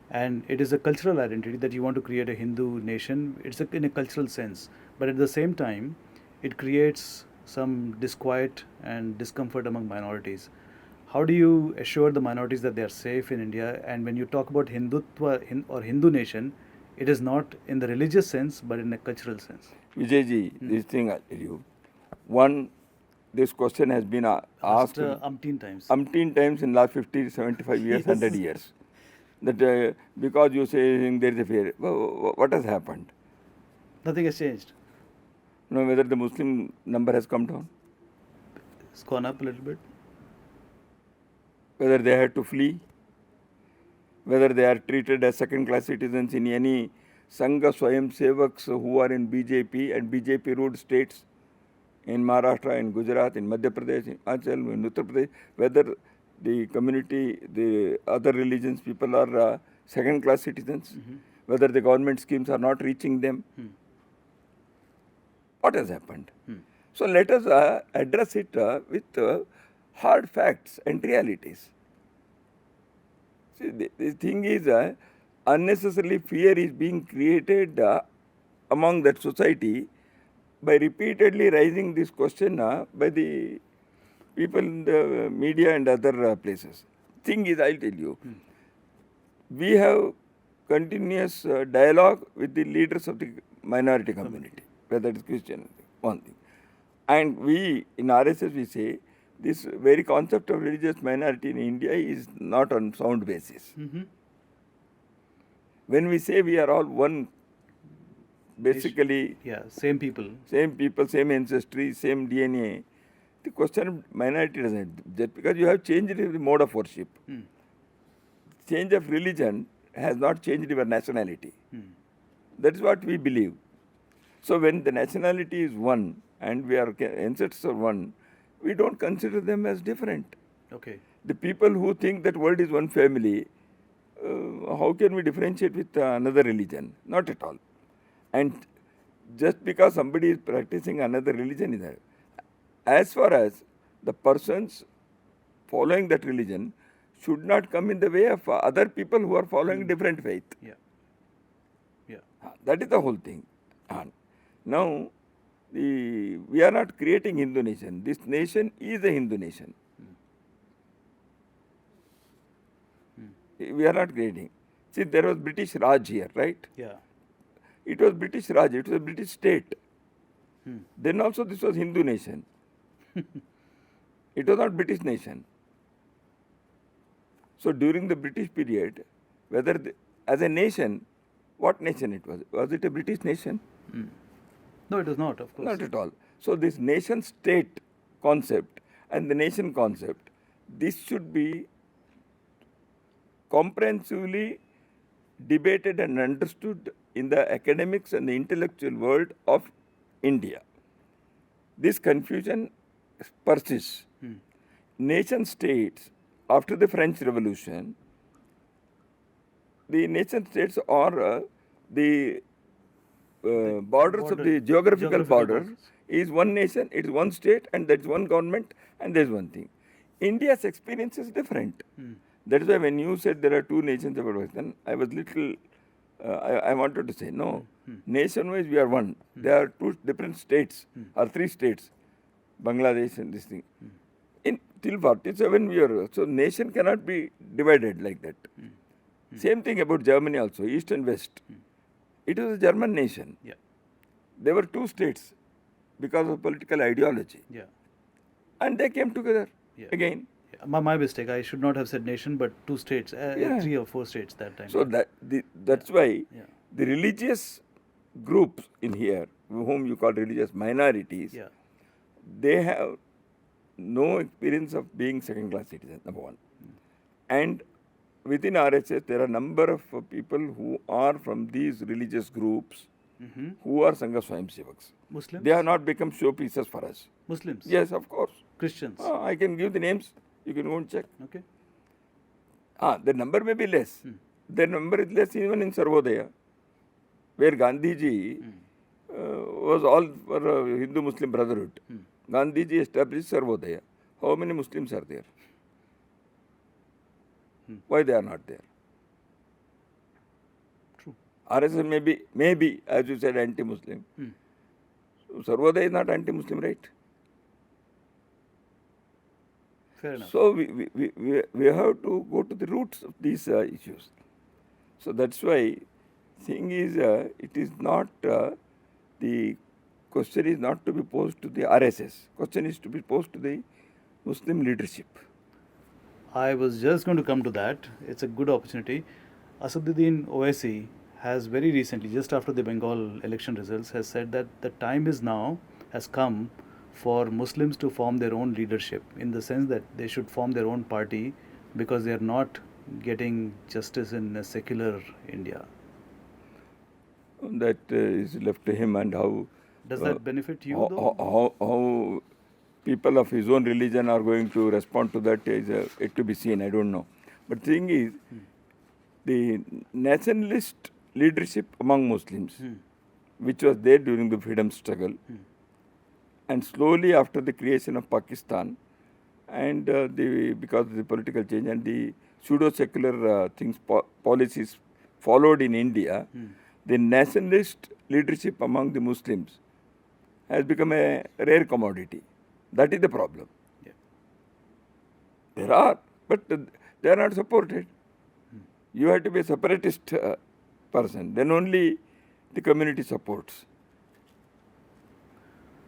and it is a cultural identity that you want to create a Hindu nation. It's in a cultural sense, but at the same time, it creates some disquiet and discomfort among minorities. How do you assure the minorities that they are safe in India? And when you talk about Hindutva or Hindu nation, it is not in the religious sense, but in a cultural sense. Vijayji, this thing I tell you. One, this question has been asked umpteen times in last 50, 75 years, 100 years. That because you say there is a fear, what has happened? Nothing has changed. No, whether the Muslim number has come down? It's gone up a little bit. Whether they had to flee? Whether they are treated as second-class citizens in any Sangha Swayam Sevaks who are in BJP and BJP ruled states, in Maharashtra, in Gujarat, in Madhya Pradesh, in Achal, in Uttar Pradesh, whether the community, the other religions people are second-class citizens, whether the government schemes are not reaching them. What has happened? So let us address it with hard facts and realities. See, the thing is, unnecessarily fear is being created among that society by repeatedly raising this question by the people in the media and other places. Thing is, I'll tell you, we have continuous dialogue with the leaders of the minority community, whether it is Christian, one thing. And we, in RSS, we say, this very concept of religious minority in India is not on sound basis. When we say we are all one, basically, same people, same ancestry, same DNA, the question of minority doesn't. Just because you have changed the mode of worship, change of religion has not changed your nationality. That is what we believe. So when the nationality is one and we are ancestors are one, we don't consider them as different. Okay. The people who think that world is one family, how can we differentiate with another religion? Not at all. And just because somebody is practicing another religion is there. As far as the persons following that religion should not come in the way of other people who are following different faith. That is the whole thing. Now, we are not creating Hindu nation. This nation is a Hindu nation. We are not creating. See, there was British Raj here, right? Yeah. It was British Raj, it was a British state. Then also this was Hindu nation. It was not British nation. So during the British period, whether as a nation, what nation it was? Was it a British nation? No, it was not, of course. Not at all. So this nation state concept and the nation concept, this should be comprehensively debated and understood in the academics and the intellectual world of India. This confusion persists. Nation states, after the French Revolution, the nation states are the borders of the geographical borders is one nation, it is one state, and there is one government, and there is one thing. India's experience is different. That is why when you said there are two nations of Pakistan, I was little, I wanted to say, no, nation-wise we are one. There are two different states, or three states, Bangladesh and this thing. Till 47 we are, so nation cannot be divided like that. Same thing about Germany also, East and West. It was a German nation. Yeah. There were two states because of political ideology. Yeah. And they came together Yeah. again. Yeah. My mistake. I should not have said nation, but two states, Yeah. 3 or 4 states that time. So that's why Yeah. the religious groups in here, whom you call religious minorities, Yeah. they have no experience of being second-class citizens, number one. And within RSS, there are a number of people who are from these religious groups who are Sangha Swayamsevaks. Muslims? They have not become showpieces for us. Muslims? Yes, of course. Christians? I can give the names. You can go and check. Okay. The number may be less. The number is less even in Sarvodaya, where Gandhiji was all for Hindu-Muslim brotherhood. Gandhiji established Sarvodaya. How many Muslims are there? Why they are not there? True. RSS may be, as you said, anti-Muslim. So Sarvodaya is not anti-Muslim, right? Fair enough. So we have to go to the roots of these issues. So that's why thing is, it is not, the question is not to be posed to the RSS. Question is to be posed to the Muslim leadership. I was just going to come to that. It's a good opportunity. Asaduddin Owaisi has very recently, just after the Bengal election results, has said that the time has come for Muslims to form their own leadership, in the sense that they should form their own party because they are not getting justice in a secular India. That is left to him, and how Does that benefit you though? how people of his own religion are going to respond to that is yet to be seen. I don't know. But the thing is, the nationalist leadership among Muslims, which was there during the freedom struggle, and slowly after the creation of Pakistan, and because of the political change and the pseudo-secular policies followed in India, the nationalist leadership among the Muslims has become a rare commodity. That is the problem. Yeah. There are, but they are not supported. You have to be a separatist person. Then only the community supports.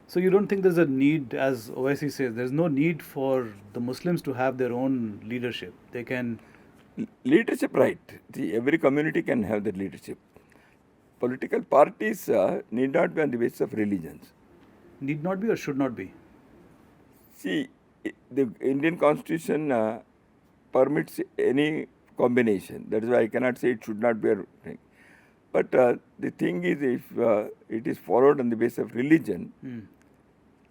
So you don't think there's a need, as OIC says, there's no need for the Muslims to have their own leadership. They can... Leadership, right. See, every community can have that leadership. Political parties need not be on the basis of religions. Need not be or should not be? See, the Indian Constitution permits any combination. That is why I cannot say it should not be a thing. But the thing is, if it is followed on the basis of religion,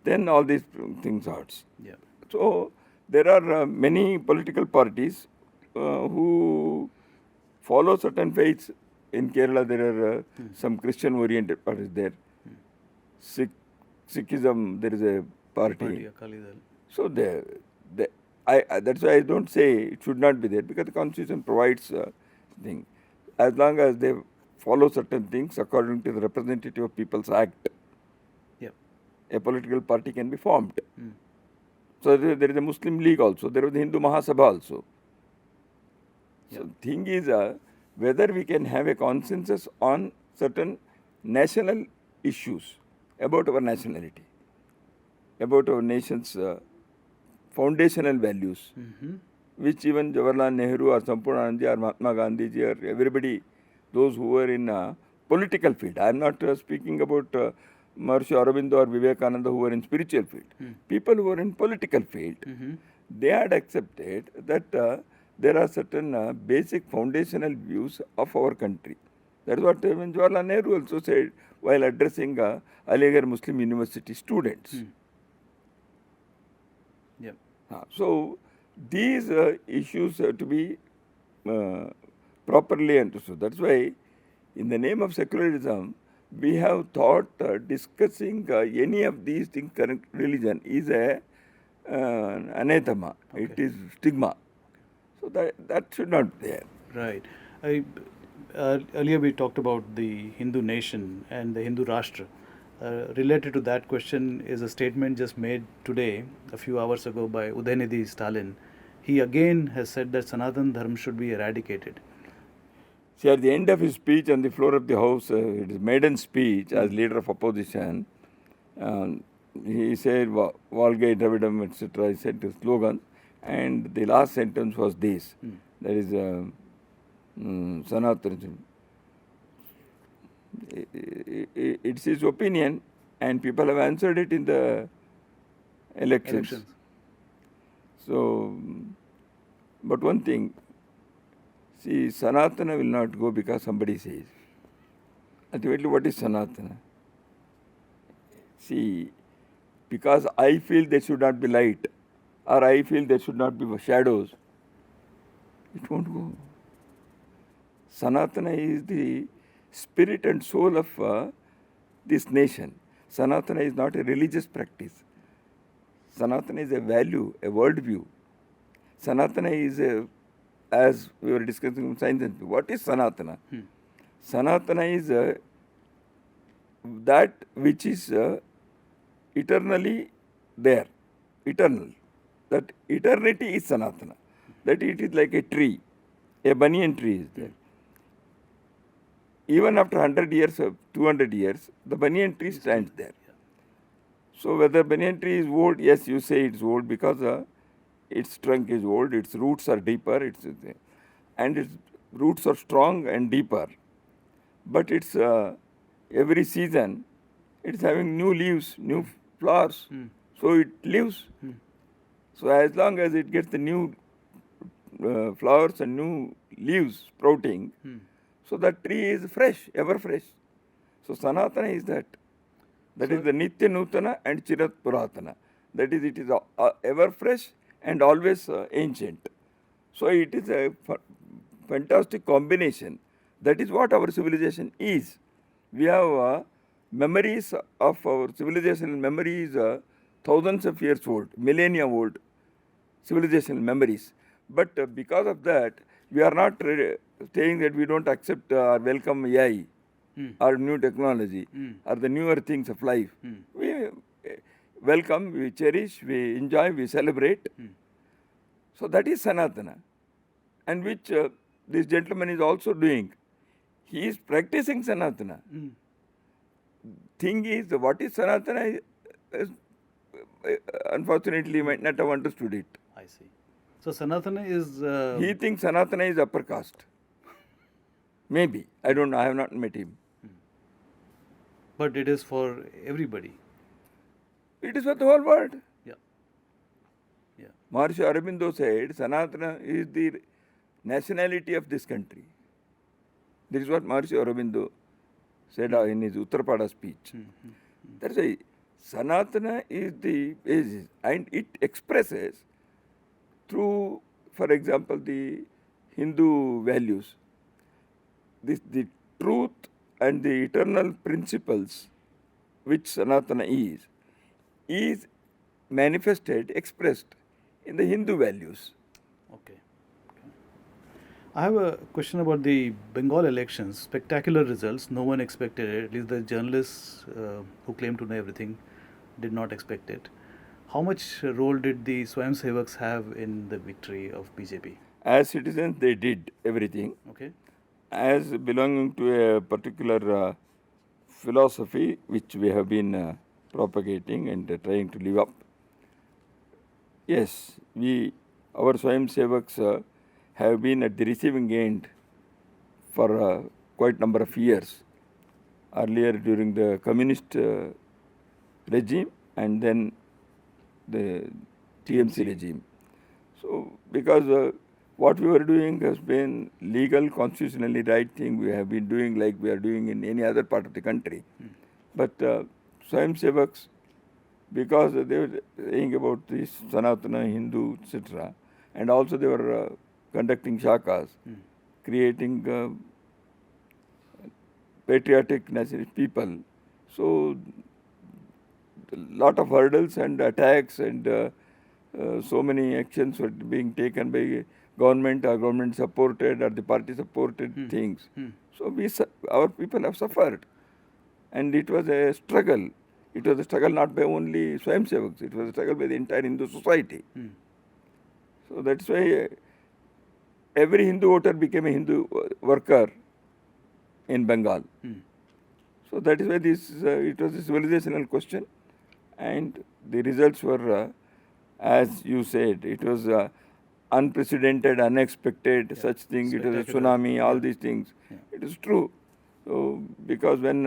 then all these things hurts. Yeah. So there are many political parties who follow certain faiths. In Kerala, there are some Christian-oriented parties there. Sikhism, there is a party. So that's why I don't say it should not be there, because the Constitution provides thing. As long as they follow certain things according to the Representative of People's Act, a political party can be formed. So there is a Muslim League also. There is the Hindu Mahasabha also. So the thing is, whether we can have a consensus on certain national issues about our nationality, about our nation's foundational values, which even Jawaharlal Nehru or Sampurnanand or Mahatma Gandhi or everybody, those who were in political field. I am not speaking about Maharishi Aurobindo or Vivekananda who were in spiritual field. People who were in political field, they had accepted that there are certain basic foundational views of our country. That is what even Jawaharlal Nehru also said while addressing Aligarh Muslim University students. So these issues have to be properly understood. That's why in the name of secularism, we have thought discussing any of these things, current religion, is anathema. Okay. It is stigma. So that should not be there. Right. Earlier we talked about the Hindu nation and the Hindu Rashtra. Related to that question is a statement just made today, a few hours ago, by Udayanidhi Stalin. He again has said that Sanatan Dharma should be eradicated. See, at the end of his speech on the floor of the House, his maiden speech as leader of opposition, he said, Valgai Dravidam, etc. He said the slogan, and the last sentence was this, that is, Sanatana. It's his opinion, and people have answered it in the elections. So, but one thing, see, Sanatana will not go because somebody says. Ultimately, what is Sanatana? See, because I feel there should not be light, or I feel there should not be shadows, it won't go. Sanatana is the spirit and soul of this nation. Sanatana is not a religious practice. Sanatana is a value, a worldview. Sanatana is a, as we were discussing science, what is Sanatana? Sanatana is that which is eternally there, eternal. That eternity is Sanatana. That it is like a tree, a banyan tree is there. Even after 100 years or 200 years, the banyan tree stands there. So whether banyan tree is old, yes, you say it's old because its trunk is old, its roots are deeper, and its roots are strong and deeper. But it's every season, it's having new leaves, new flowers, so it lives. So as long as it gets the new flowers and new leaves sprouting, so that tree is fresh, ever fresh. So Sanatana is that. That is the Nitya Nutana and Chirat Puratana. That is, it is ever fresh and always ancient. So it is a fantastic combination. That is what our civilization is. We have memories of our civilization. Memory is thousands of years old, millennia old civilization memories. But because of that, we are not saying that we don't accept or welcome AI or new technology or the newer things of life. We welcome, we cherish, we enjoy, we celebrate. So that is Sanatana, and which this gentleman is also doing. He is practicing Sanatana. Thing is, what is Sanatana? Unfortunately, he might not have understood it. I see. So Sanatana is... he thinks Sanatana is upper caste. Maybe. I don't know. I have not met him. But it is for everybody. It is for the whole world. Yeah. Yeah. Maharishi Aurobindo said Sanatana is the nationality of this country. This is what Maharishi Aurobindo said in his Uttarpada speech. That's why Sanatana is the basis, and it expresses through, for example, the Hindu values, the truth and the eternal principles which Sanatana is manifested, expressed in the Hindu values. Okay. I have a question about the Bengal elections. Spectacular results. No one expected it. At least the journalists who claim to know everything did not expect it. How much role did the Swayamsevaks have in the victory of BJP? As citizens, they did everything. Okay. As belonging to a particular philosophy which we have been propagating and trying to live up. Yes, our Swayamsevaks have been at the receiving end for quite number of years. Earlier during the communist regime and then the TMC regime. So because what we were doing has been legal, constitutionally right thing we have been doing like we are doing in any other part of the country. But Swayamsevaks, because they were saying about this Sanatana, Hindu, etc. And also they were conducting shakas, creating patriotic nationalist people. So a lot of hurdles and attacks and so many actions were being taken by government or government supported or the party supported things. So our people have suffered, and it was a struggle. It was a struggle not by only Swayamsevaks, it was a struggle by the entire Hindu society. So that's why every Hindu voter became a Hindu worker in Bengal. So that is why this it was a civilizational question, and the results were, as you said, it was unprecedented, unexpected, such thing. It was a Spectacular. tsunami, all Yeah. these things. Yeah. It is true. So because when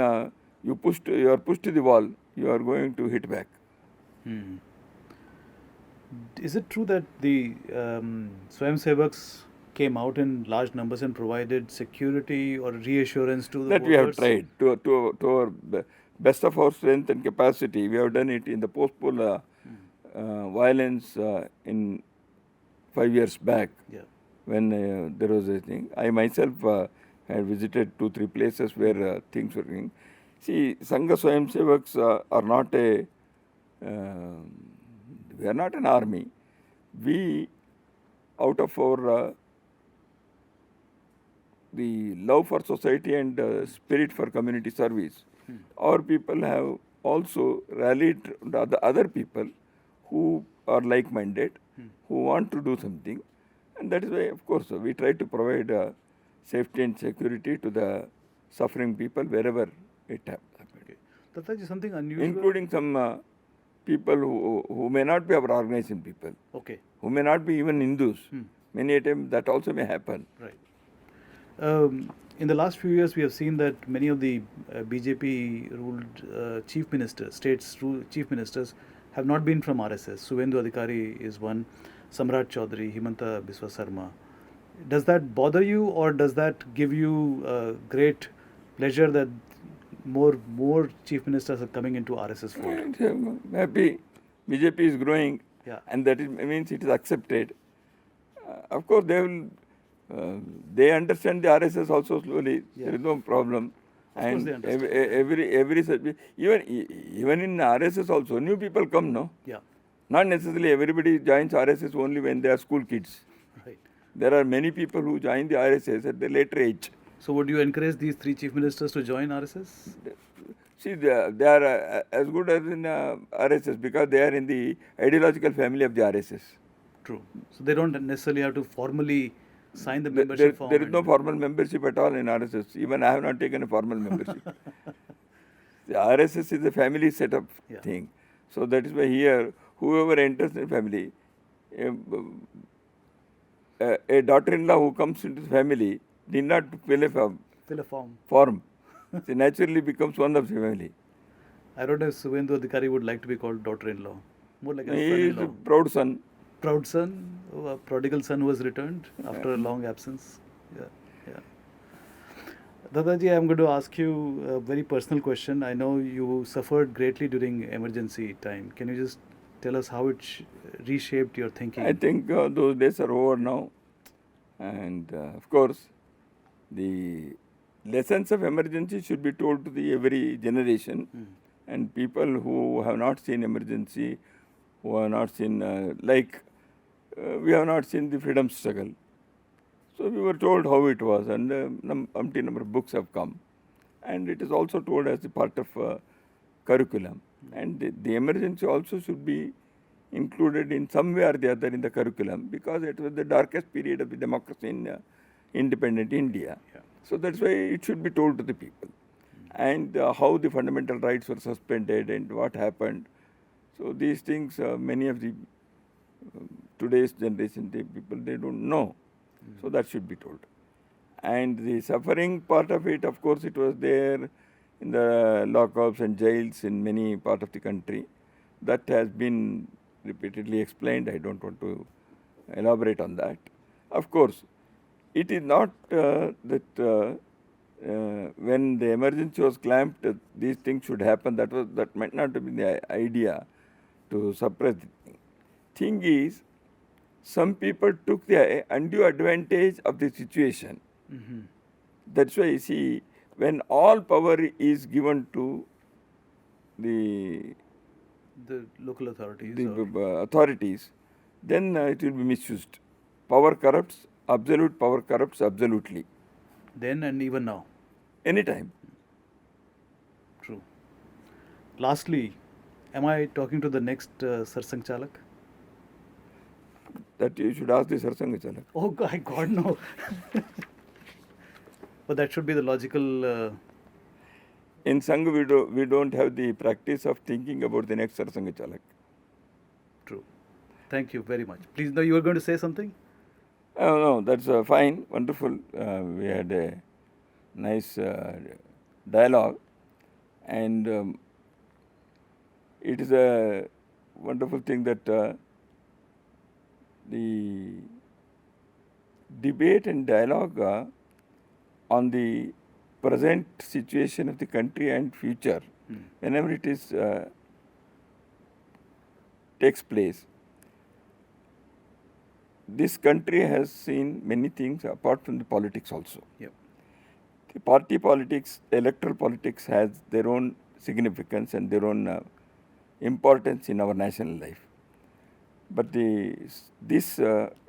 you are pushed to the wall, you are going to hit back. Is it true that the Swayamsevaks came out in large numbers and provided security or reassurance to the That voters? we have tried to our best of our strength and capacity. We have done it in the post-poll violence in 5 years back. Yeah. When there was a thing. I myself had visited 2-3 places where things were going. See, Sangha Swayamsevaks are not we are not an army. We, out of our the love for society and spirit for community service, our people have also rallied the other people who are like-minded, who want to do something. And that is why, of course, we try to provide safety and security to the suffering people wherever it happens. Okay. Tataji, something unusual. Including some people who may not be our organization people, Okay. who may not be even Hindus. Many a time that also may happen. Right. In the last few years, we have seen that many of the BJP-ruled chief ministers, chief ministers, have not been from RSS. Suvendu Adhikari is one, Samrat Chaudhary, Himanta Biswa Sarma. Does that bother you, or does that give you great pleasure that more chief ministers are coming into RSS fold? And I'm happy BJP is growing, Yeah. and that means it is accepted. Of course, they understand the RSS also slowly. Yeah. There is no problem. Of course And they understand. even in RSS also, new people come, no? Yeah. Not necessarily everybody joins RSS only when they are school kids. Right. There are many people who join the RSS at the later age. So would you encourage these three chief ministers to join RSS? See, they are as good as in RSS because they are in the ideological family of the RSS. True. So they don't necessarily have to formally sign the membership form. There is no formal membership at all in RSS. Even I have not taken a formal membership. The RSS is a family setup thing. So that is why here, whoever enters the family, a daughter-in-law who comes into the family need not fill a form. She naturally becomes one of the family. I don't know if Suvendu Adhikari would like to be called daughter-in-law. More like a He is a son-in-law. proud son. Proud son, a prodigal son who has returned after a long absence. Yeah. Dadaji, I am going to ask you a very personal question. I know you suffered greatly during emergency time. Can you just tell us how it reshaped your thinking? I think those days are over now. And of course, the lessons of emergency should be told to the every generation. And people who have not seen emergency, who have not seen, we have not seen the freedom struggle. So we were told how it was, and umpty number of books have come. And it is also told as a part of curriculum. And the emergency also should be included in some way or the other in the curriculum, because it was the darkest period of the democracy in independent India. Yeah. So that's why it should be told to the people. And how the fundamental rights were suspended and what happened. So these things, many of the today's generation, people, they don't know. So that should be told. And the suffering part of it, of course, it was there in the lockups and jails in many parts of the country. That has been repeatedly explained. I don't want to elaborate on that. Of course, it is not that when the emergency was clamped, these things should happen. That might not have been the idea to suppress the thing. Thing is, some people took the undue advantage of the situation. That's why, you see, when all power is given to the local authorities. Authorities, then it will be misused. Power corrupts, absolute power corrupts absolutely. Then and even now. Anytime. True. Lastly, am I talking to the next Sarsang Chalak? That you should ask the Sarsang Chalak. Oh God, no. But that should be the logical. In Sangh, we don't have the practice of thinking about the next Sarsanga Chalak. True. Thank you very much. Please, no, you were going to say something? Oh, no, that's fine, wonderful. We had a nice dialogue, and it is a wonderful thing that the debate and dialogue on the present situation of the country and future, whenever it is takes place, this country has seen many things apart from the politics also. Yep. The party politics, electoral politics has their own significance and their own importance in our national life. But this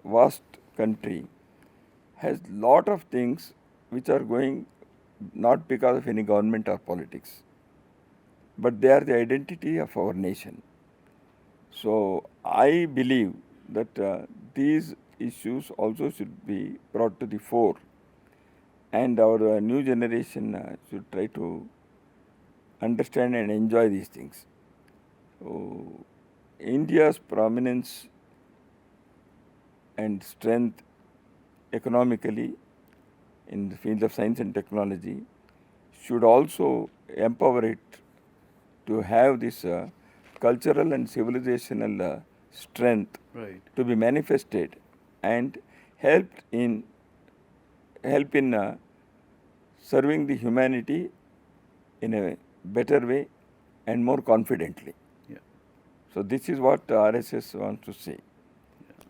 vast country has lot of things which are going not because of any government or politics, but they are the identity of our nation. So I believe that these issues also should be brought to the fore, and our new generation should try to understand and enjoy these things. So India's prominence and strength economically in the field of science and technology should also empower it to have this cultural and civilizational strength Right. to be manifested and help in serving the humanity in a better way and more confidently. Yeah. So this is what RSS wants to say.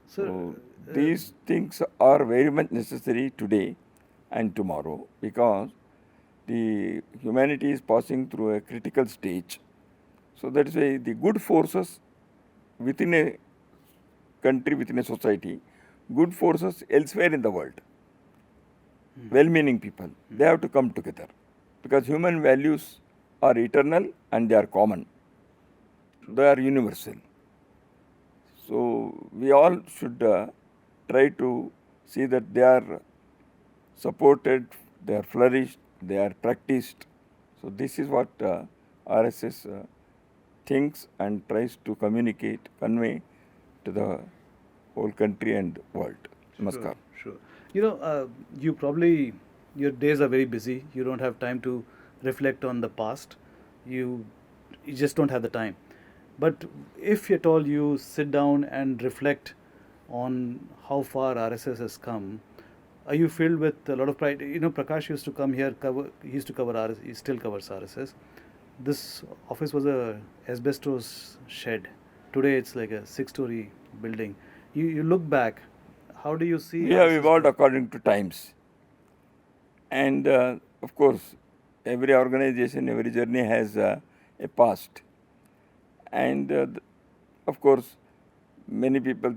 So, These things are very much necessary today and tomorrow, because the humanity is passing through a critical stage. So that is why the good forces within a country, within a society, good forces elsewhere in the world, well-meaning people, they have to come together, because human values are eternal and they are common. They are universal. So we all should try to see that they are supported, they are flourished, they are practiced. So this is what RSS thinks and tries to communicate, convey to the whole country and world. Namaskar. Sure. You know, your days are very busy. You don't have time to reflect on the past. You just don't have the time. But if at all you sit down and reflect on how far RSS has come, are you filled with a lot of pride? You know, Prakash used to come here, he used to cover RSS, he still covers RSS. This office was a asbestos shed. Today it's like a 6-story building. You look back, how do you see? We have RSS evolved according to times. And of course, every organization, every journey has a past. And of course, many people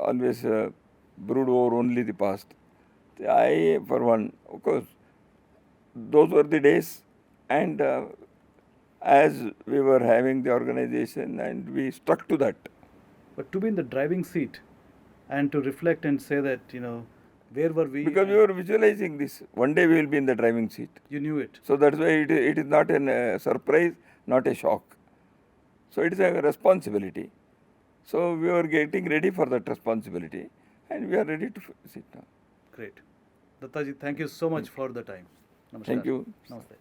always brood over only the past. I, for one, of course, those were the days, and as we were having the organization, and we stuck to that. But to be in the driving seat and to reflect and say that, you know, where were we? Because we were visualizing this. One day we will be in the driving seat. You knew it. So that's why it is not a surprise, not a shock. So it is a responsibility. So we were getting ready for that responsibility, and we are ready to sit now. Great. Dattaji, thank you so much for the time. Namaskar. Thank you. Namaste.